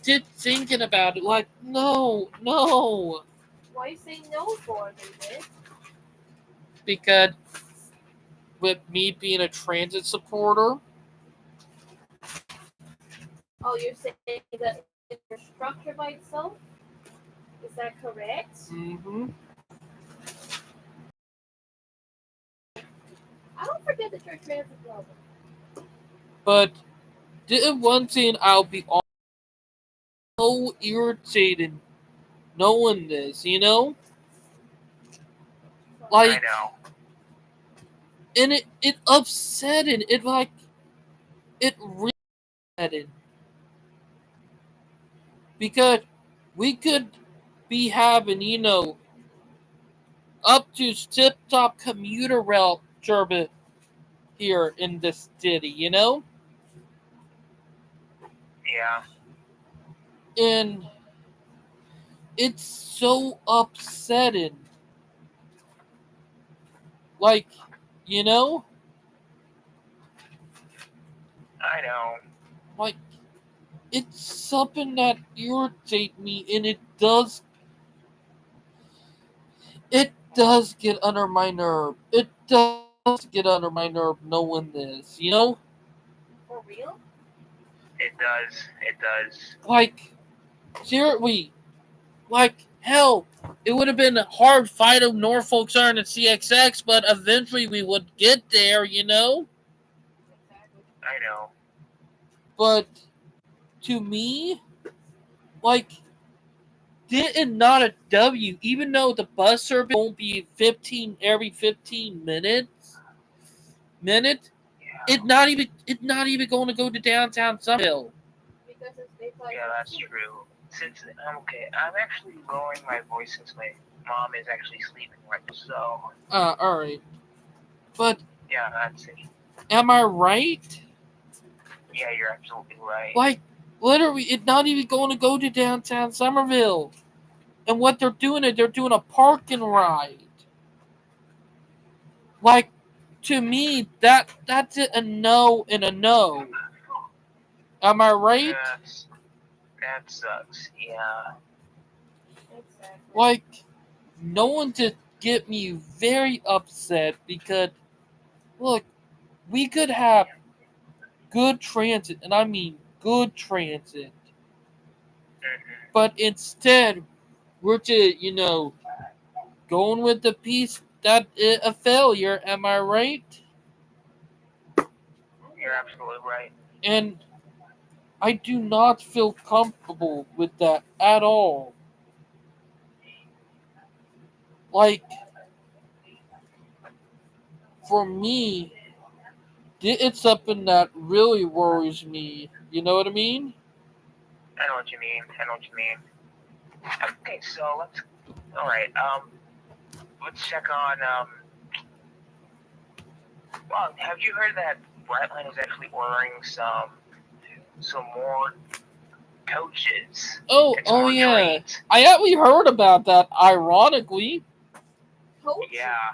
just thinking about it. Like, no. Why are you saying no for, David? Because with me being a transit supporter. Oh, you're saying that infrastructure by itself? Is that correct? Mm-hmm. I don't forget that you're a transit lover. But the one thing I'll be so irritated knowing this, Like, I know. And it upsetting. It really upsetting. Because we could be having, up to tip-top commuter rail service here in this city, Yeah. And it's so upsetting. Like, I know. Like, it's something that irritates me, and it does get under my nerve. It does get under my nerve knowing this, For real? It does. Like, seriously, hell, it would have been a hard fight of Norfolk Southern and CXX, but eventually we would get there, I know. But to me, did not a W, even though the bus service won't be every 15 minutes, Yeah. it's not even going to go to downtown Somerville. Yeah, that's true. Since I'm actually lowering my voice since my mom is actually sleeping right now. So. All right, but yeah, that's it. Am I right? Yeah, you're absolutely right. Literally, it's not even going to go to downtown Somerville. And what they're doing a park and ride. To me, that's a no and a no. Am I right? That sucks. Yeah. Exactly. No one to get me very upset because Look, we could have good transit, and I mean good transit. But instead, we're just, going with the piece that is a failure. Am I right? You're absolutely right. And I do not feel comfortable with that at all. Like, for me, it's something that really worries me. You know what I mean? I know what you mean. I know what you mean. Okay, so let's. All right. Let's check on. Well, have you heard that Brightline is actually ordering some more coaches? Oh yeah. I actually heard about that. Ironically, Yeah,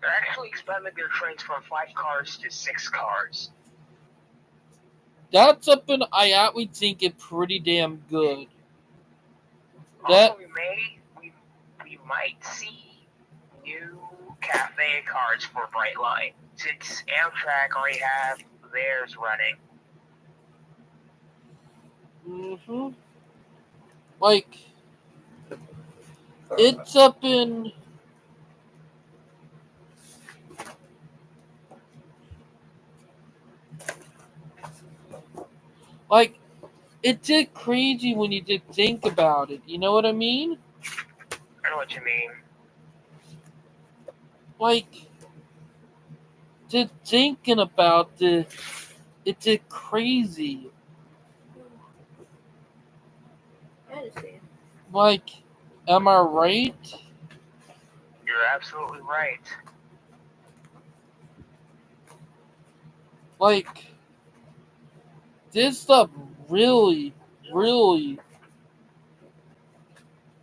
they're actually expanding their trains from 5 cars to 6 cars. that's something I actually think is pretty damn good. Also, we might see new cafe cars for Brightline since Amtrak already have theirs running. Like, it's up in. Like, it's just crazy when you just think about it. You know what I mean? I know what you mean. Like, just thinking about this, it's just crazy. I understand. Like, am I right? You're absolutely right. Like, this stuff really, really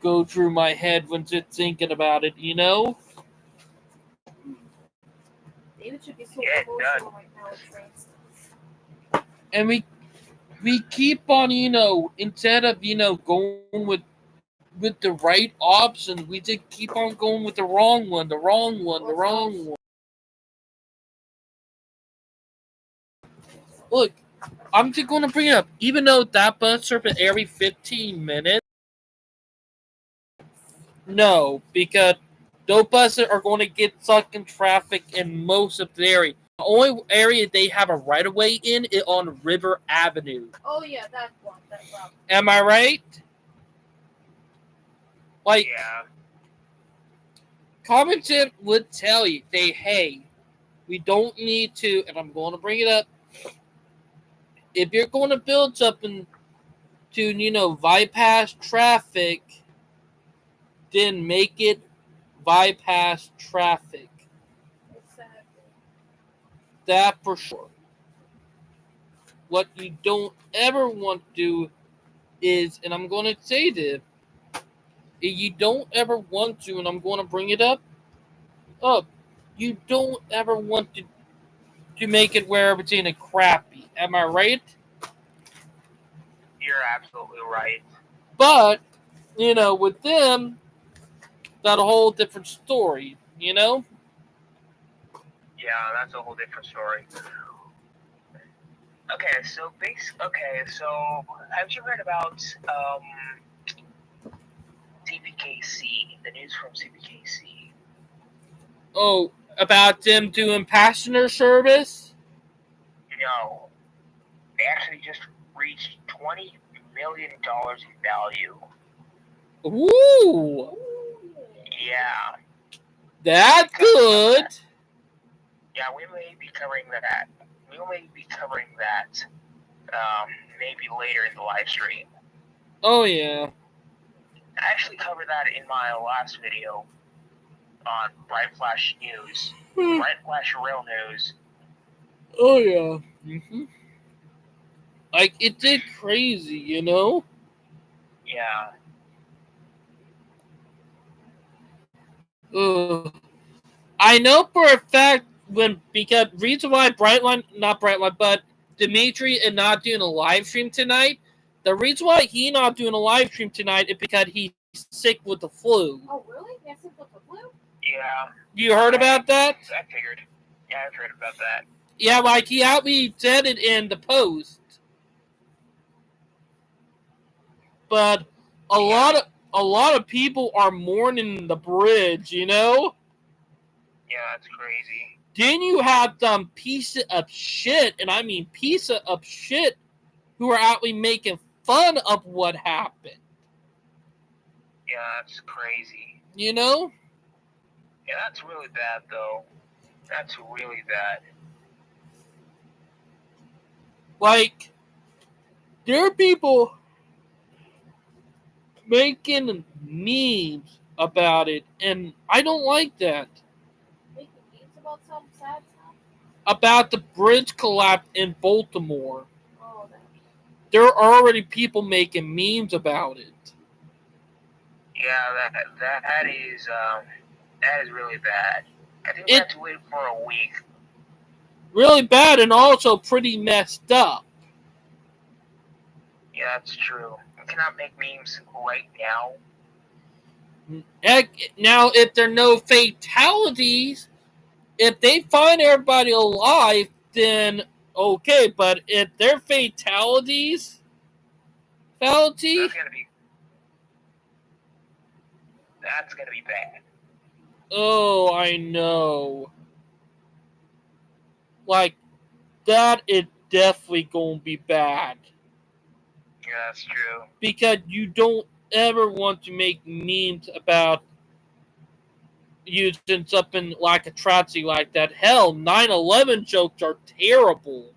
go through my head when just thinking about it, you know? David should be so Yeah, it does. emotional right now with trains. And we keep on, instead of, going with the right options, we just keep on going with the wrong one, the wrong one, the wrong one. Look, I'm just going to bring it up. Even though that bus service every 15 minutes, no, because those buses are going to get stuck in traffic in most of the area. The only area they have a right of way in is on River Avenue. Oh yeah, that one, that route. Am I right? Like, Yeah. common sense would tell you, hey, we don't need to, and I'm going to bring it up. If you're going to build something to, bypass traffic, then make it bypass traffic. Exactly. That for sure. What you don't ever want to do is, and I'm going to say this, if you don't ever want to, and I'm going to bring it up, you don't ever want to make it where everything is crappy. Am I right? You're absolutely right. But, with them, that's a whole different story, Yeah, that's a whole different story. Okay, so have you heard about CPKC? The news from CPKC. Oh, about them doing passenger service? No, they actually just reached $20 million in value. Ooh, Yeah. that's good. Yeah, we may be covering that. We may be covering that maybe later in the live stream. Oh, yeah. I actually covered that in my last video on Bright Flash News. Bright Flash Real News. Oh, yeah. Mm-hmm. Like, it did crazy, Yeah. I know for a fact because reason why not Brightline, but Dimitri is not doing a live stream tonight. The reason why he not doing a live stream tonight is because he's sick with the flu. Oh really? He's sick with the flu? Yeah. You heard about that? I figured. Yeah, I've heard about that. Yeah, like he said it in the post. But a lot of people are mourning the bridge, you know? Yeah, that's crazy. Then you have some piece of shit, and I mean piece of shit, who are actually making fun of what happened. Yeah, that's crazy. You know? Yeah, that's really bad, though. That's really bad. Like, there are people making memes about it, and I don't like that. Making memes about some sad stuff. About the bridge collapse in Baltimore. Oh, that. There are already people making memes about it. Yeah, that is really bad. I think we have to wait for a week. Really bad and also pretty messed up. Yeah, that's true. We cannot make memes right now. Heck, now, if there are no fatalities, if they find everybody alive, then okay. But if there are fatalities, That's gonna be bad. oh, I know. Like, that is definitely going to be bad. Yeah, that's true. Because you don't ever want to make memes about using something like a tragedy like that. Hell, 9/11 jokes are terrible.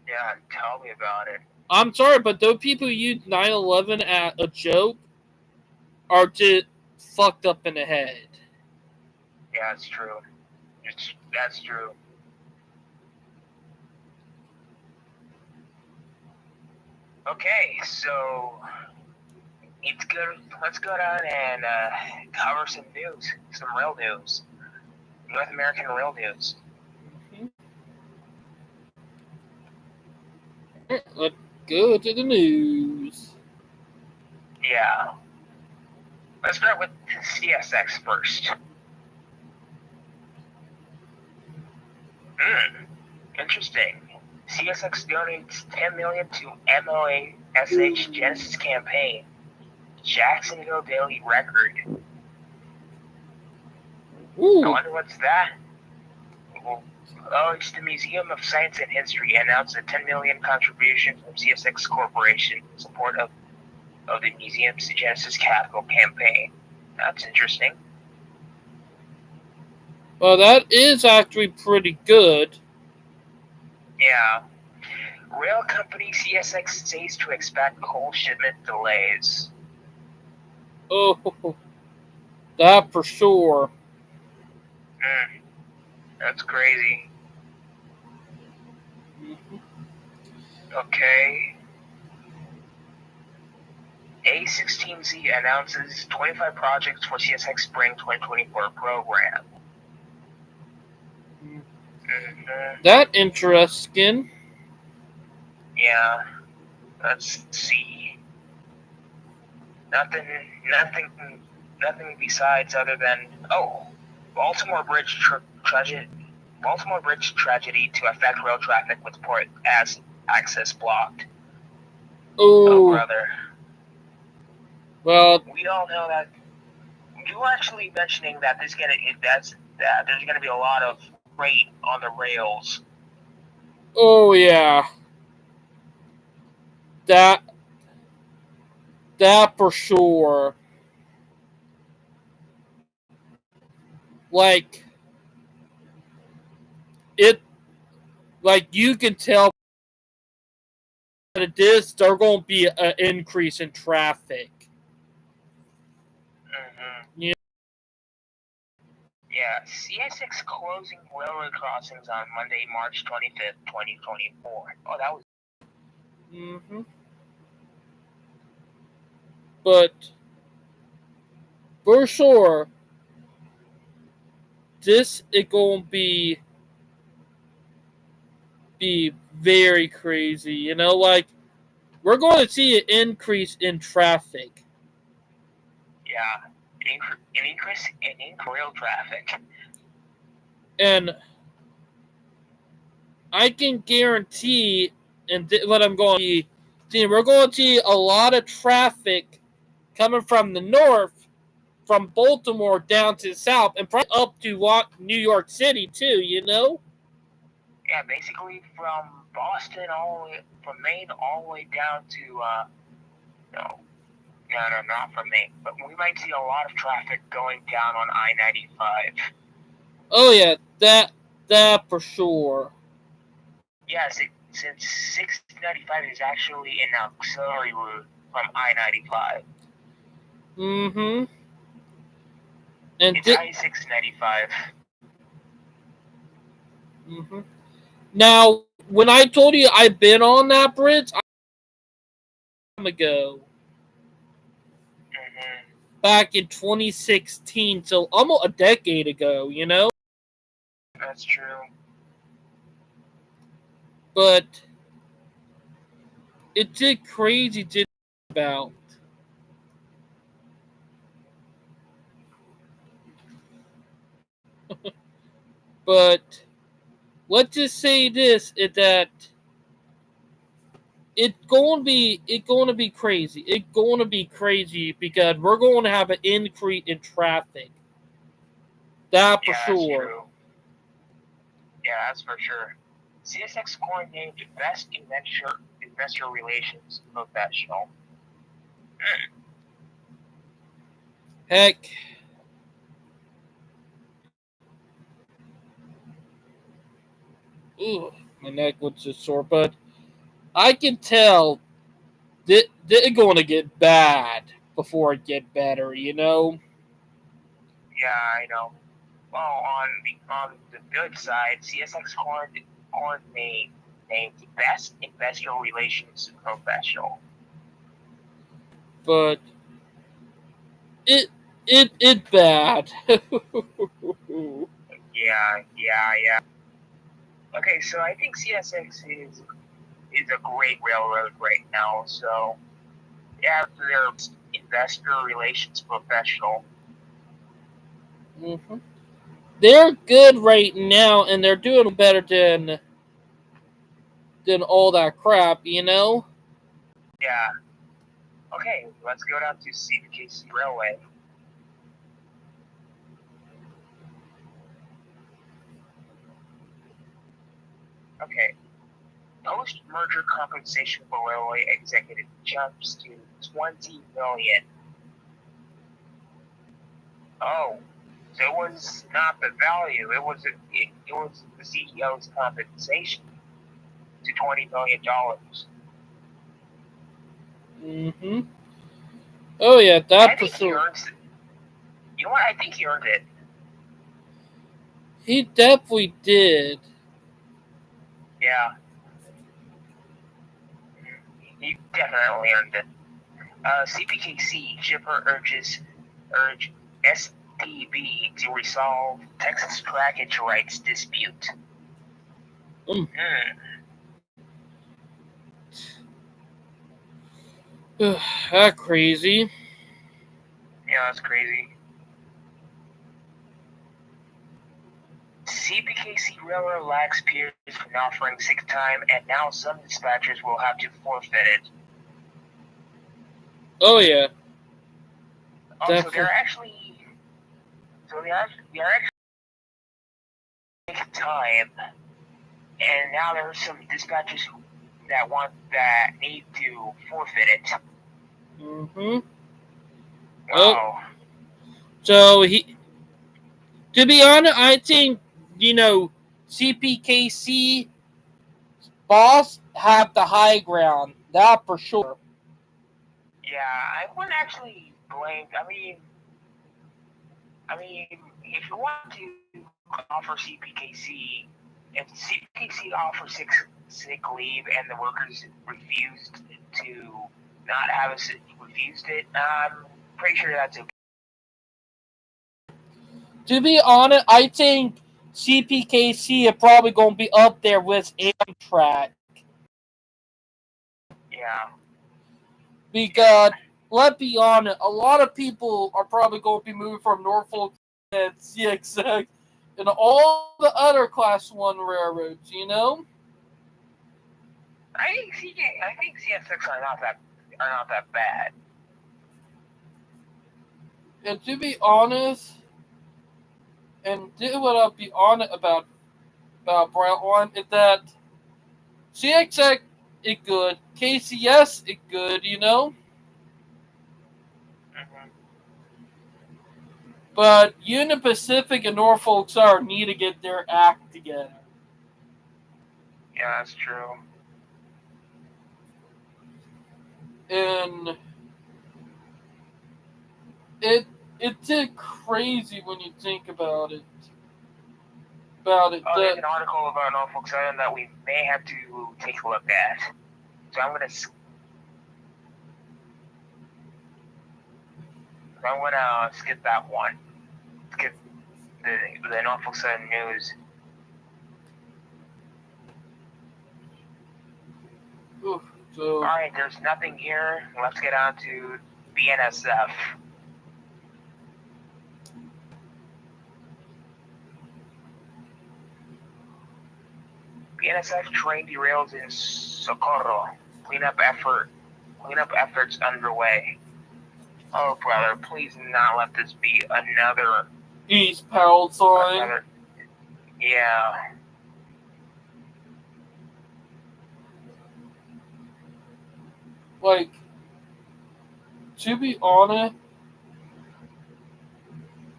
Yeah, tell me about it. I'm sorry, but those people who use 9/11 as a joke are just fucked up in the head. Yeah, that's true. That's true. Okay, so it's good. Let's go down and cover some news, some rail news, North American rail news. Let's go to the news. Yeah. Let's start with CSX first. Interesting. CSX donates $10 million to MOASH Genesis campaign. Jacksonville Daily Record. Ooh. I wonder what's that. Oh, it's the Museum of Science and History announced a $10 million contribution from CSX Corporation in support of the museum's Genesis Capital campaign. That's interesting. Well, that is actually pretty good. Yeah. Rail company CSX says to expect coal shipment delays. Oh, that for sure. That's crazy. Mm-hmm. Okay. A16Z announces 25 projects for CSX Spring 2024 program. That interesting. Yeah. Let's see. Nothing besides other than Baltimore Bridge tragedy to affect rail traffic with port as access blocked. Oh brother. Well, we all know that. You were actually mentioning that there's gonna be a lot of freight on the rails. Oh yeah. That for sure. Like you can tell that it is, there's going to be an increase in traffic. Yeah, CSX closing railroad crossings on Monday, March 25th, 2024. Oh, that was. But for sure, this is going to be very crazy. You know, like, we're going to see an increase in traffic. Yeah, increase in rail traffic. And I can guarantee, and what I'm going to see, we're going to see a lot of traffic coming from the north, from Baltimore down to the south, and probably up to New York City too. Yeah, basically from Boston from Maine all the way down to no, not from Maine, but we might see a lot of traffic going down on I-95. Oh yeah, that for sure. Yes, since 695 is actually an auxiliary route from I-95. Mm-hmm. And it's I-695. Mm-hmm. Now, when I told you I've been on that bridge, a time ago, back in 2016, so almost a decade ago, That's true. But it did crazy to about. But let's just say this: is that it's going to be crazy. It's going to be crazy because we're going to have an increase in traffic. That for sure. That's true. Yeah, that's for sure. CSX coordinated best investor relations professional. Heck. Ooh, my neck was just sore, but I can tell they're going to get bad before it get better, Yeah, I know. Well, on the good side, CSX coordinated named best investor relations professional. But it bad. Yeah. Okay, so I think CSX is a great railroad right now. So yeah, they're investor relations professional. Mm-hmm. They're good right now, and they're doing better than all that crap, Yeah. Okay, let's go down to CPKC Railway. Okay. Post-merger compensation for railway executive jumps to $20 million. Oh, so it was not the value; it was the CEO's compensation to $20 million. Mm-hmm. Oh yeah, that for sure. You know what? I think he earned it. He definitely did. Yeah, he definitely earned it. CPKC shipper urge STB to resolve Texas trackage rights dispute. Mm. That crazy. Yeah, that's crazy. CPKC Railroad lacks peers for not offering sick time, and now some dispatchers will have to forfeit it. Oh yeah. So they're actually taking time, and now there are some dispatchers that need to forfeit it. Mm-hmm. Wow. So to be honest, I think CPKC boss have the high ground. That for sure. Yeah, I wouldn't actually blame. If you want to offer CPKC, if CPKC offers sick leave and the workers refused it, I'm pretty sure that's okay. To be honest, I think CPKC are probably going to be up there with Amtrak. Yeah. Because let's be honest, a lot of people are probably going to be moving from Norfolk and CXX and all the other Class 1 railroads, you know? I think CSX are not that bad. And to be honest, and do what I'll be honest about Brightline is that CXX is good, KCS is good, you know? Mm-hmm. But Union Pacific and Norfolk Southern need to get their act together. Yeah, that's true. And it's crazy when you think about it. Oh, there's an article about Norfolk Southern that we may have to take a look at. So I'm gonna skip that one. Skip the Norfolk Southern news. Oof, so, All right, there's nothing here. Let's get on to BNSF. BNSF train derails in Socorro. Cleanup efforts underway. Oh, brother, please not let this be another East Palestine. Yeah. Like, to be honest,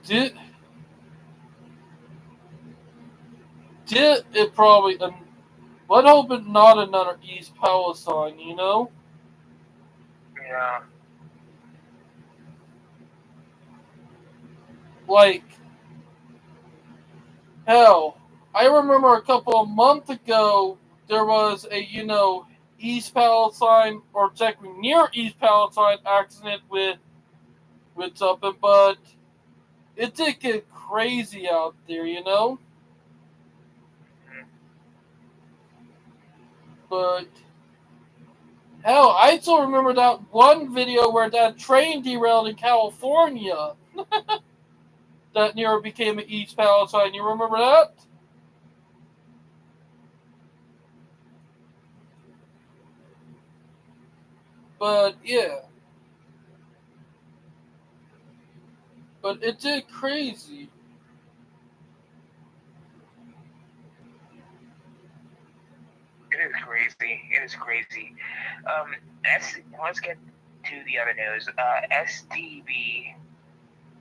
did it probably? Let's hope it's not another East Palestine. You know, Yeah. like hell. I remember a couple of months ago there was a East Palestine or technically near East Palestine accident with something, but it did get crazy out there. You know, but. Hell, I still remember that one video where that train derailed in California that near became an East Palestine. You remember that? But yeah. But it did crazy. It is crazy. It is crazy. Let's get to the other news. STB,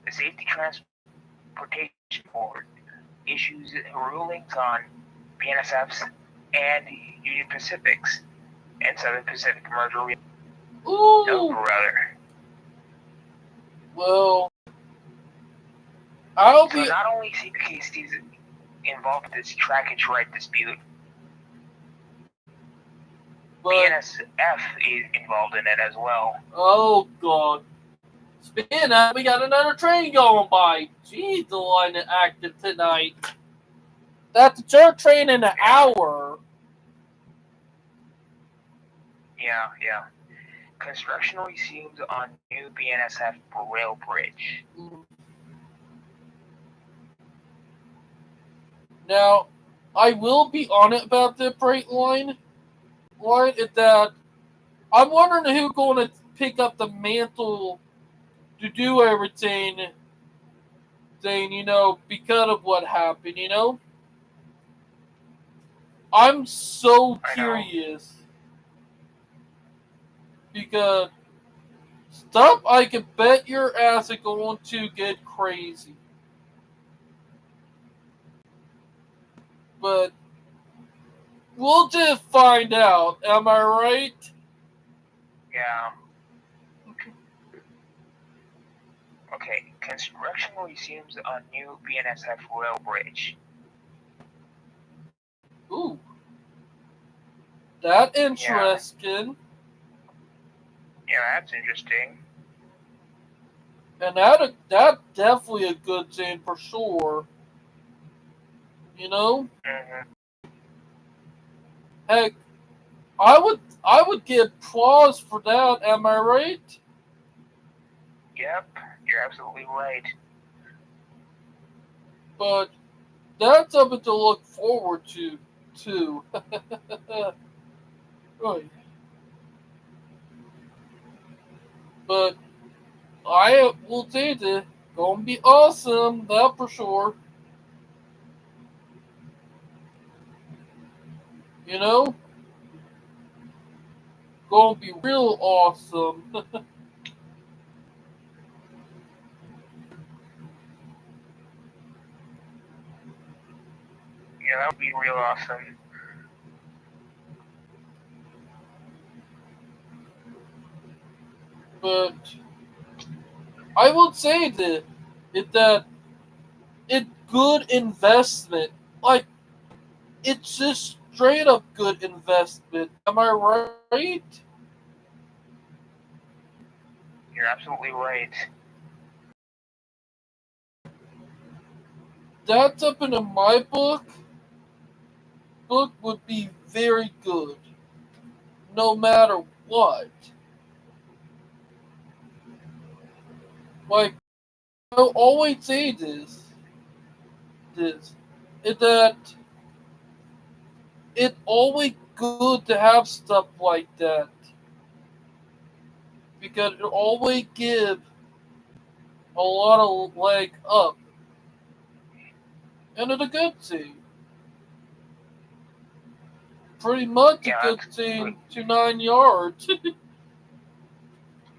the Safety Transportation Board, issues rulings on BNSF's and Union Pacific's and Southern Pacific merger. Ooh. No, brother. Well, so not only CPKC's involved in this trackage right dispute, but BNSF is involved in it as well. Oh, God. Speaking of that, we got another train going by. Jeez, the line is active tonight. That's a third train in an hour. Yeah. Construction resumes on new BNSF rail bridge. Now, I will be honest about the freight line is that I'm wondering who's going to pick up the mantle to do everything, because of what happened, I'm so curious. Because stuff I can bet your ass is going to get crazy. But we'll just find out. Am I right? Yeah. Okay, construction resumes on new BNSF rail bridge. Ooh. That interesting. Yeah, that's interesting. And that definitely a good thing for sure. Mm-hmm. Heck, I would give applause for that. Am I right? Yep, you're absolutely right. But that's something to look forward to, too. Right. But I will say that gonna be awesome, that for sure. You know? Gonna be real awesome. Yeah, that would be real awesome. But I would say that it's good investment. Like, it's just straight up good investment. Am I right? You're absolutely right. That's up in my book would be very good. No matter what. Like, I always say this, is that it's always good to have stuff like that. Because it always gives a lot of leg up. And it's a good thing. Pretty much a Yeah, good that's thing good. to 9 yards.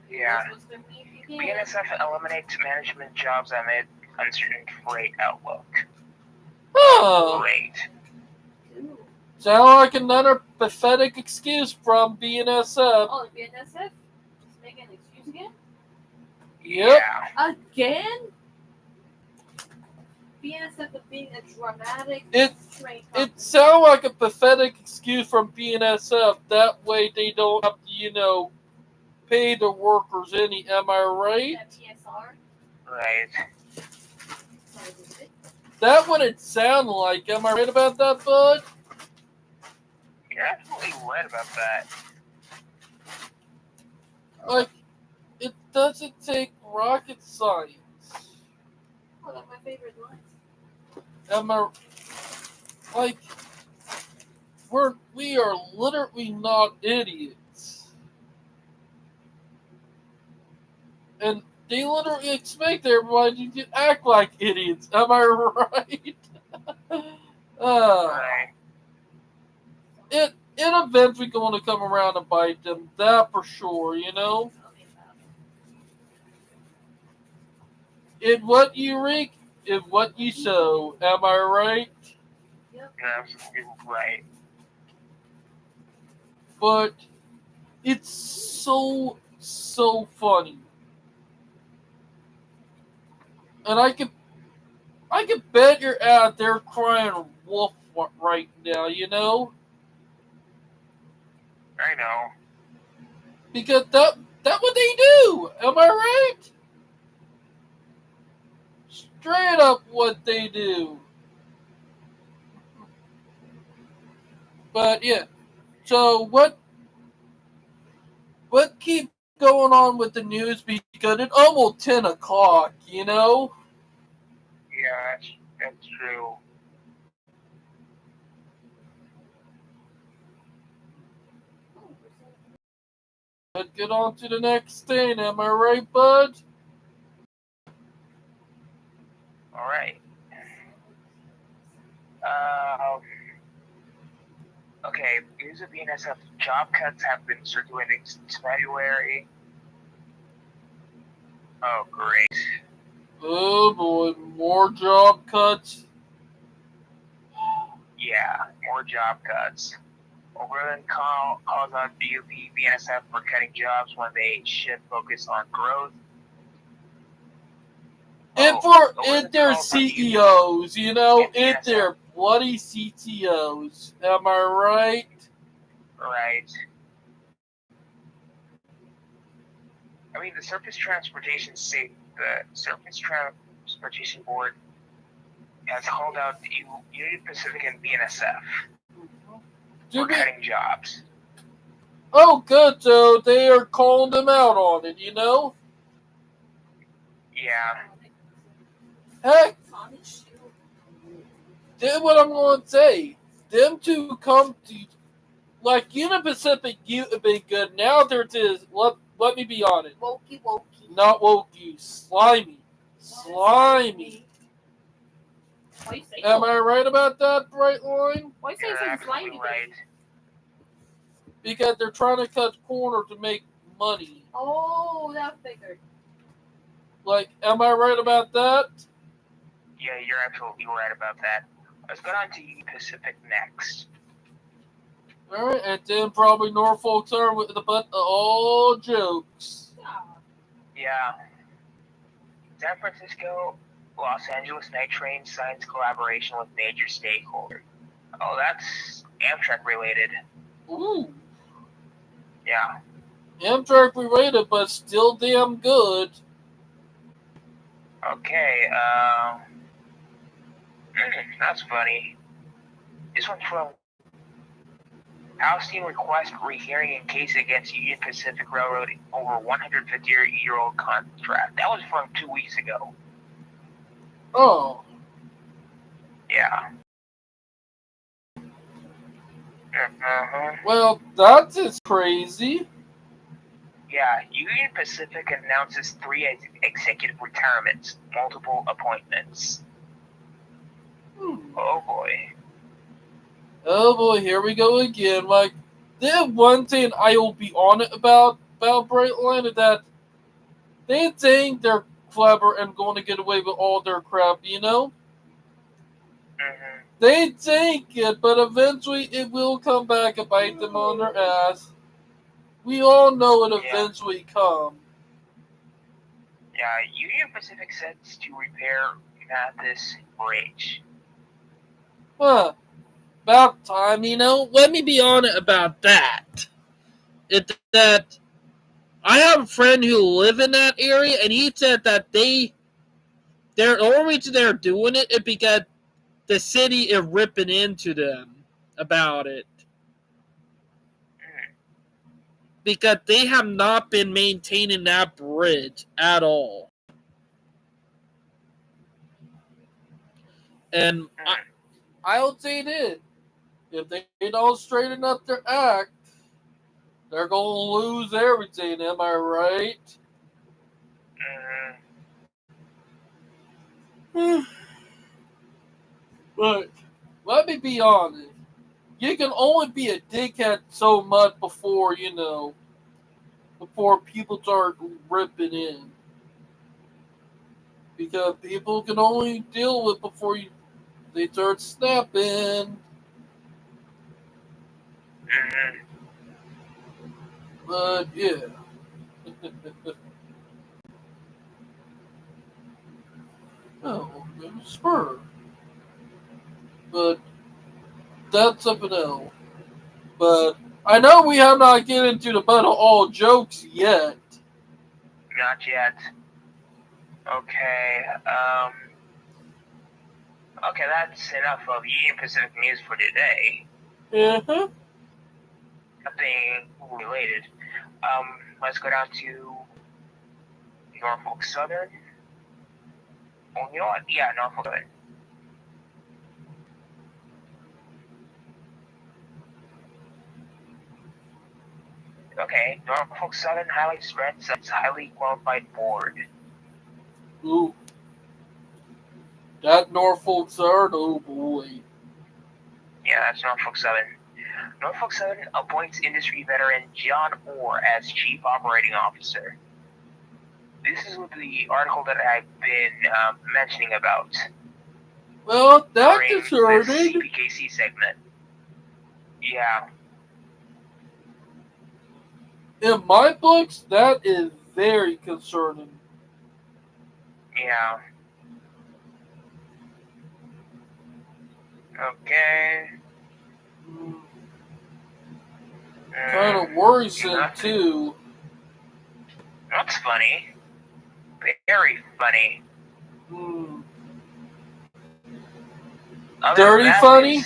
Yeah. BNSF eliminates management jobs amid uncertain freight outlook. Huh. Great. Sound like another pathetic excuse from BNSF. Oh, the BNSF? Just making an excuse again? Yep. Yeah. Again? BNSF of being a dramatic train company. It sounds like a pathetic excuse from BNSF. That way they don't have to, pay the workers any. Am I right? That PSR? Right. That what it sounded like. Am I right about that, bud? You're absolutely right about that. Like, it doesn't take rocket science. Oh, that's my favorite line. Am I like we are literally not idiots. And they literally expect everybody to act like idiots. Am I right? Right. It eventually going to come around and bite them. That for sure. In what you reap, in what you sow. Am I right? Yep. You're absolutely right. But it's so funny, and I can bet you're out there crying wolf right now. I know. Because that what they do. Am I right? Straight up what they do. But yeah. So what keep going on with the news because it's almost 10 o'clock. Yeah, that's true. Let's get on to the next thing. Am I right, bud? All right. Um. Okay, news of BNSF job cuts have been circulating since February. Oh, great. Oh boy, more job cuts. Yeah, more job cuts. Overland calls on BUP BNSF for cutting jobs when they should focus on growth. And their CEOs, and their bloody CTOs. Am I right? Right. I mean, the Surface Transportation Board has called out Union Pacific and BNSF for cutting jobs. Oh, good. So they are calling them out on it. Yeah. Heck, then what I'm going to say, them two come to, like, Union Pacific used to be good. Now they're just, let me be honest. Wokey. Not wokey, slimy. Slimy. Why you say Am so? I right about that, Bright Line? Why you say You're so absolutely slimy? right. Because they're trying to cut corners to make money. Oh, that figured. Like, am I right about that? Yeah, you're absolutely right about that. Let's go on to Union Pacific next. Alright, and then probably Norfolk Southern with the butt of all jokes. Yeah. San Francisco, Los Angeles Night Train signs collaboration with major stakeholders. Oh, that's Amtrak related. Ooh. Yeah. Amtrak related, but still damn good. Okay, that's funny. This one's from House team request rehearing in case against Union Pacific Railroad over 150-year-old contract. That was from 2 weeks ago. Oh. Yeah. Uh-huh. Well, that is crazy. Yeah, Union Pacific announces 3 executive retirements, multiple appointments. Oh boy. Oh boy, here we go again. Like, the one thing I will be on it about Brightline is that they think they're clever and going to get away with all their crap, you know? Mm-hmm. They think it, but eventually it will come back and bite them on their ass. We all know it eventually come. Yeah, Union Pacific sets to repair Mathis Bridge. Huh. About time, you know? Let me be honest about that. That I have a friend who live in that area, and he said that the only reason they're doing it is because the city is ripping into them about it. Because they have not been maintaining that bridge at all. And I'll say this. If they don't straighten up their act, they're going to lose everything. Am I right? But let me be honest. You can only be a dickhead so much before, you know, before people start ripping in. Because people can only deal with before they start snapping. But yeah. Oh, spur. But that's something else. But I know we have not get into the butt of all jokes yet. Not yet. Okay, okay, that's enough of Union Pacific news for today. Uh-huh. Nothing related. Let's go down to Norfolk Southern. Oh, you know what? Yeah, Norfolk Southern. Okay, Norfolk Southern highly strengthens its highly qualified board. Ooh. That Norfolk Southern, oh boy. Yeah, that's Norfolk Southern. Norfolk Southern appoints industry veteran John Orr as chief operating officer. This is the article that I've been mentioning about. Well, that's during concerning. this CPKC segment. Yeah. In my books, that is very concerning. Yeah. Okay. Kind of worrisome, too. That's funny. Very funny. Dirty funny?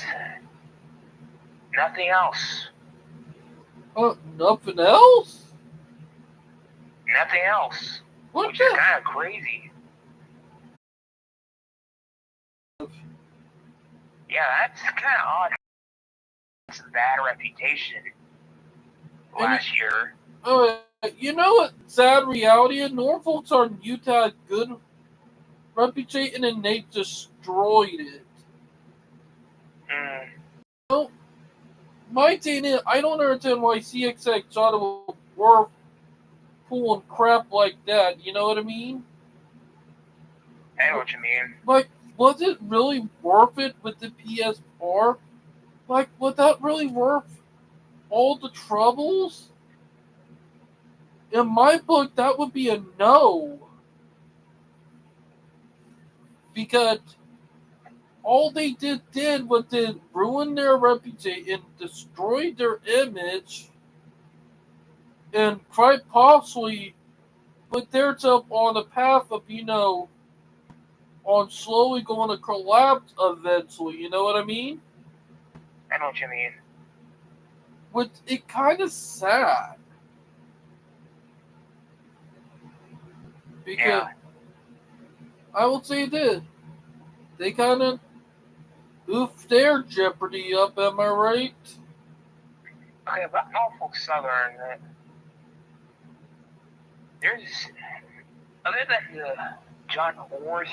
Nothing else. Nothing else? Nothing else. What which is kind of crazy. Yeah, that's kind of odd. It's a bad reputation last year. You know what sad reality is? Norfolk's on Utah good reputation and they destroyed it. Mm. So, my thing is, I don't understand why CXX thought it was worth pulling crap like that. You know what I mean? I know what you mean. Like, was it really worth it with the PS4? Like, was that really worth all the troubles? In my book, that would be a no. Because all they did was to ruin their reputation, destroy their image, and quite possibly put themselves on the path of, on slowly going to collapse eventually. You know what I mean? I know what you mean. Which it kind of sad. Because Yeah. I will say this, they kind of oofed their Jeopardy up, am I right? Okay, about Norfolk Southern, there's, other than the John Orr's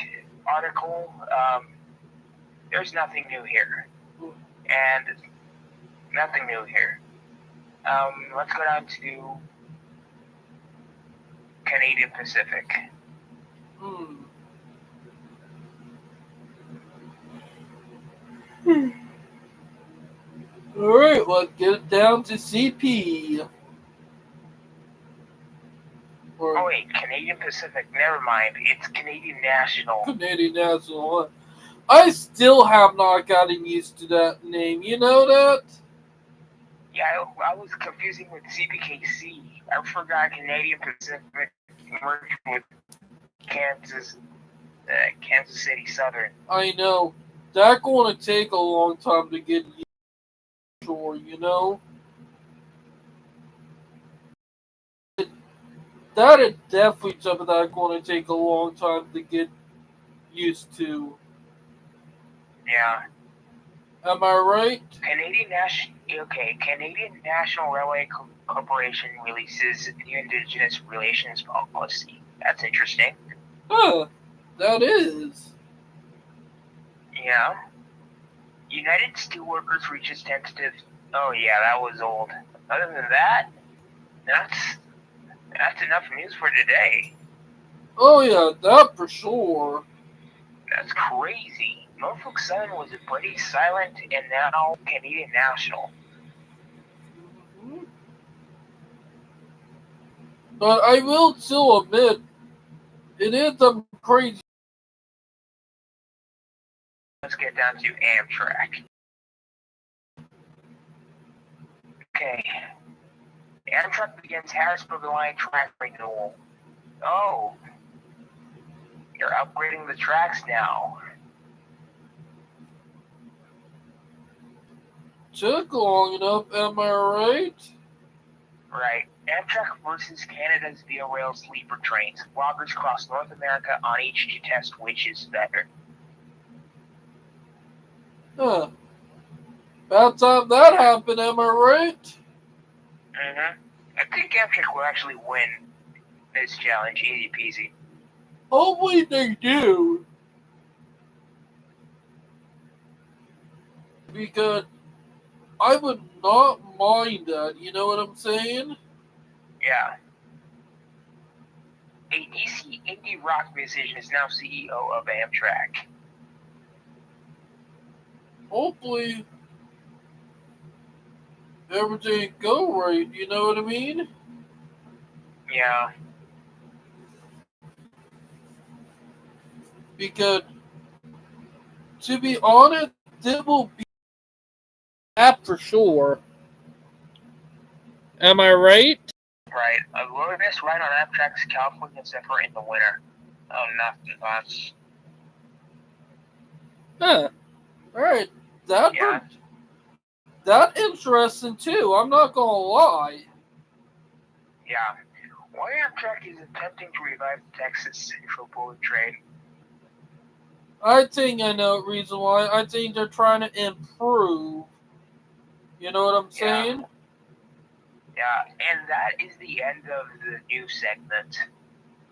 article, there's nothing new here. And nothing new here. Let's go down to Canadian Pacific. Alright, let's get it down to CP. Oh wait, Canadian Pacific, never mind. It's Canadian National. Canadian National. I still have not gotten used to that name. You know that? Yeah, I was confusing with CPKC. I forgot Canadian Pacific merged with Kansas City Southern. I know. That's going to take a long time to get used to, you know? That is definitely something that's going to take a long time to get used to. Yeah. Am I right? Canadian National Railway Corporation releases new Indigenous Relations policy. That's interesting. Huh. That is. Yeah. United Steelworkers reaches tentative. Oh yeah, that was old. Other than that, that's enough news for today. Oh yeah, that for sure. That's crazy. Norfolk Southern was a British silent and now Canadian National. Mm-hmm. But I will still admit, it is some crazy. Let's get down to Amtrak. Okay. Amtrak begins Harrisburg Line track renewal. Oh, you're upgrading the tracks now. Took long enough, am I right? Right. Amtrak versus Canada's Via Rail sleeper trains. Bloggers across North America on each to test which is better. Huh. About time that happened, am I right? Mm-hmm. I think Amtrak will actually win this challenge, easy peasy. Hopefully they do. Because I would not mind that, you know what I'm saying? Yeah. A DC indie rock musician is now CEO of Amtrak. Hopefully everything go right, you know what I mean? Yeah. Because, to be honest, it will be that for sure. Am I right? Right. A wilderness ride on Amtrak's California Zephyr in the winter. Oh, nothing much. Huh. Alright. Yeah. That interesting too, I'm not gonna lie. Yeah. Why Amtrak is attempting to revive the Texas Central bullet train. I think I know the reason why. I think they're trying to improve. You know what I'm saying? Yeah, and that is the end of the news segment.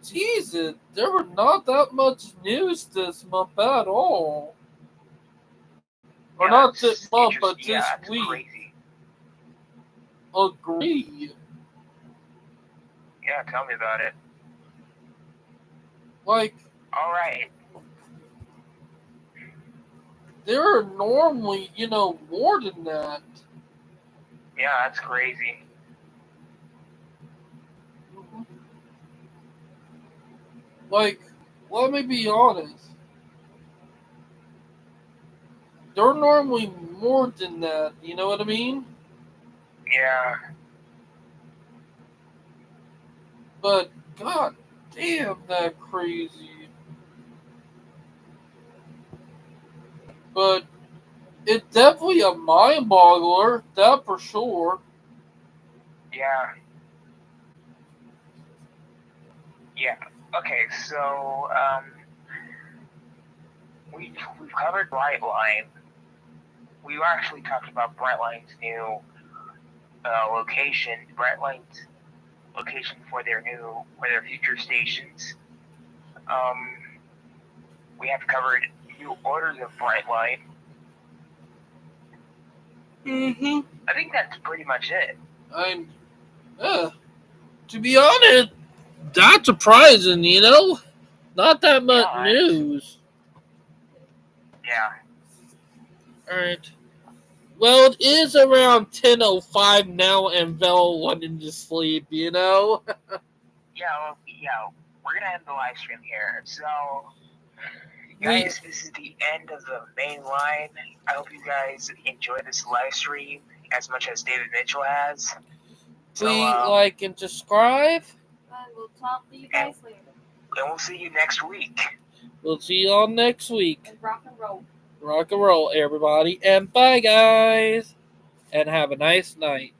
Jesus, there were not that much news this month at all. Or Yeah, not this it's month, but interesting. this Yeah, it's week. crazy. Agree. Yeah, tell me about it. Like, All right. there are normally, more than that. Yeah, that's crazy. Like, let me be honest. They're normally more than that. You know what I mean? Yeah. But, god damn, that crazy. But, it's definitely a mind boggler, that for sure. Yeah. Yeah. Okay, so we've covered Brightline. We actually talked about Brightline's new location. Brightline's location for their future stations. Um, we have covered new orders of Brightline. Mm-hmm. I think that's pretty much it. To be honest, that's surprising, Not that much Yeah. news. Yeah. Alright. Well, it is around 10:05 now, and Vel wanting to sleep, Yeah. Well, yeah. We're gonna end the live stream here. So, guys, this is the end of the main line. I hope you guys enjoy this live stream as much as David Mitchell has. Please like and subscribe. And we'll talk to you guys later. And we'll see you next week. We'll see you all next week. And rock and roll. Rock and roll, everybody. And bye, guys. And have a nice night.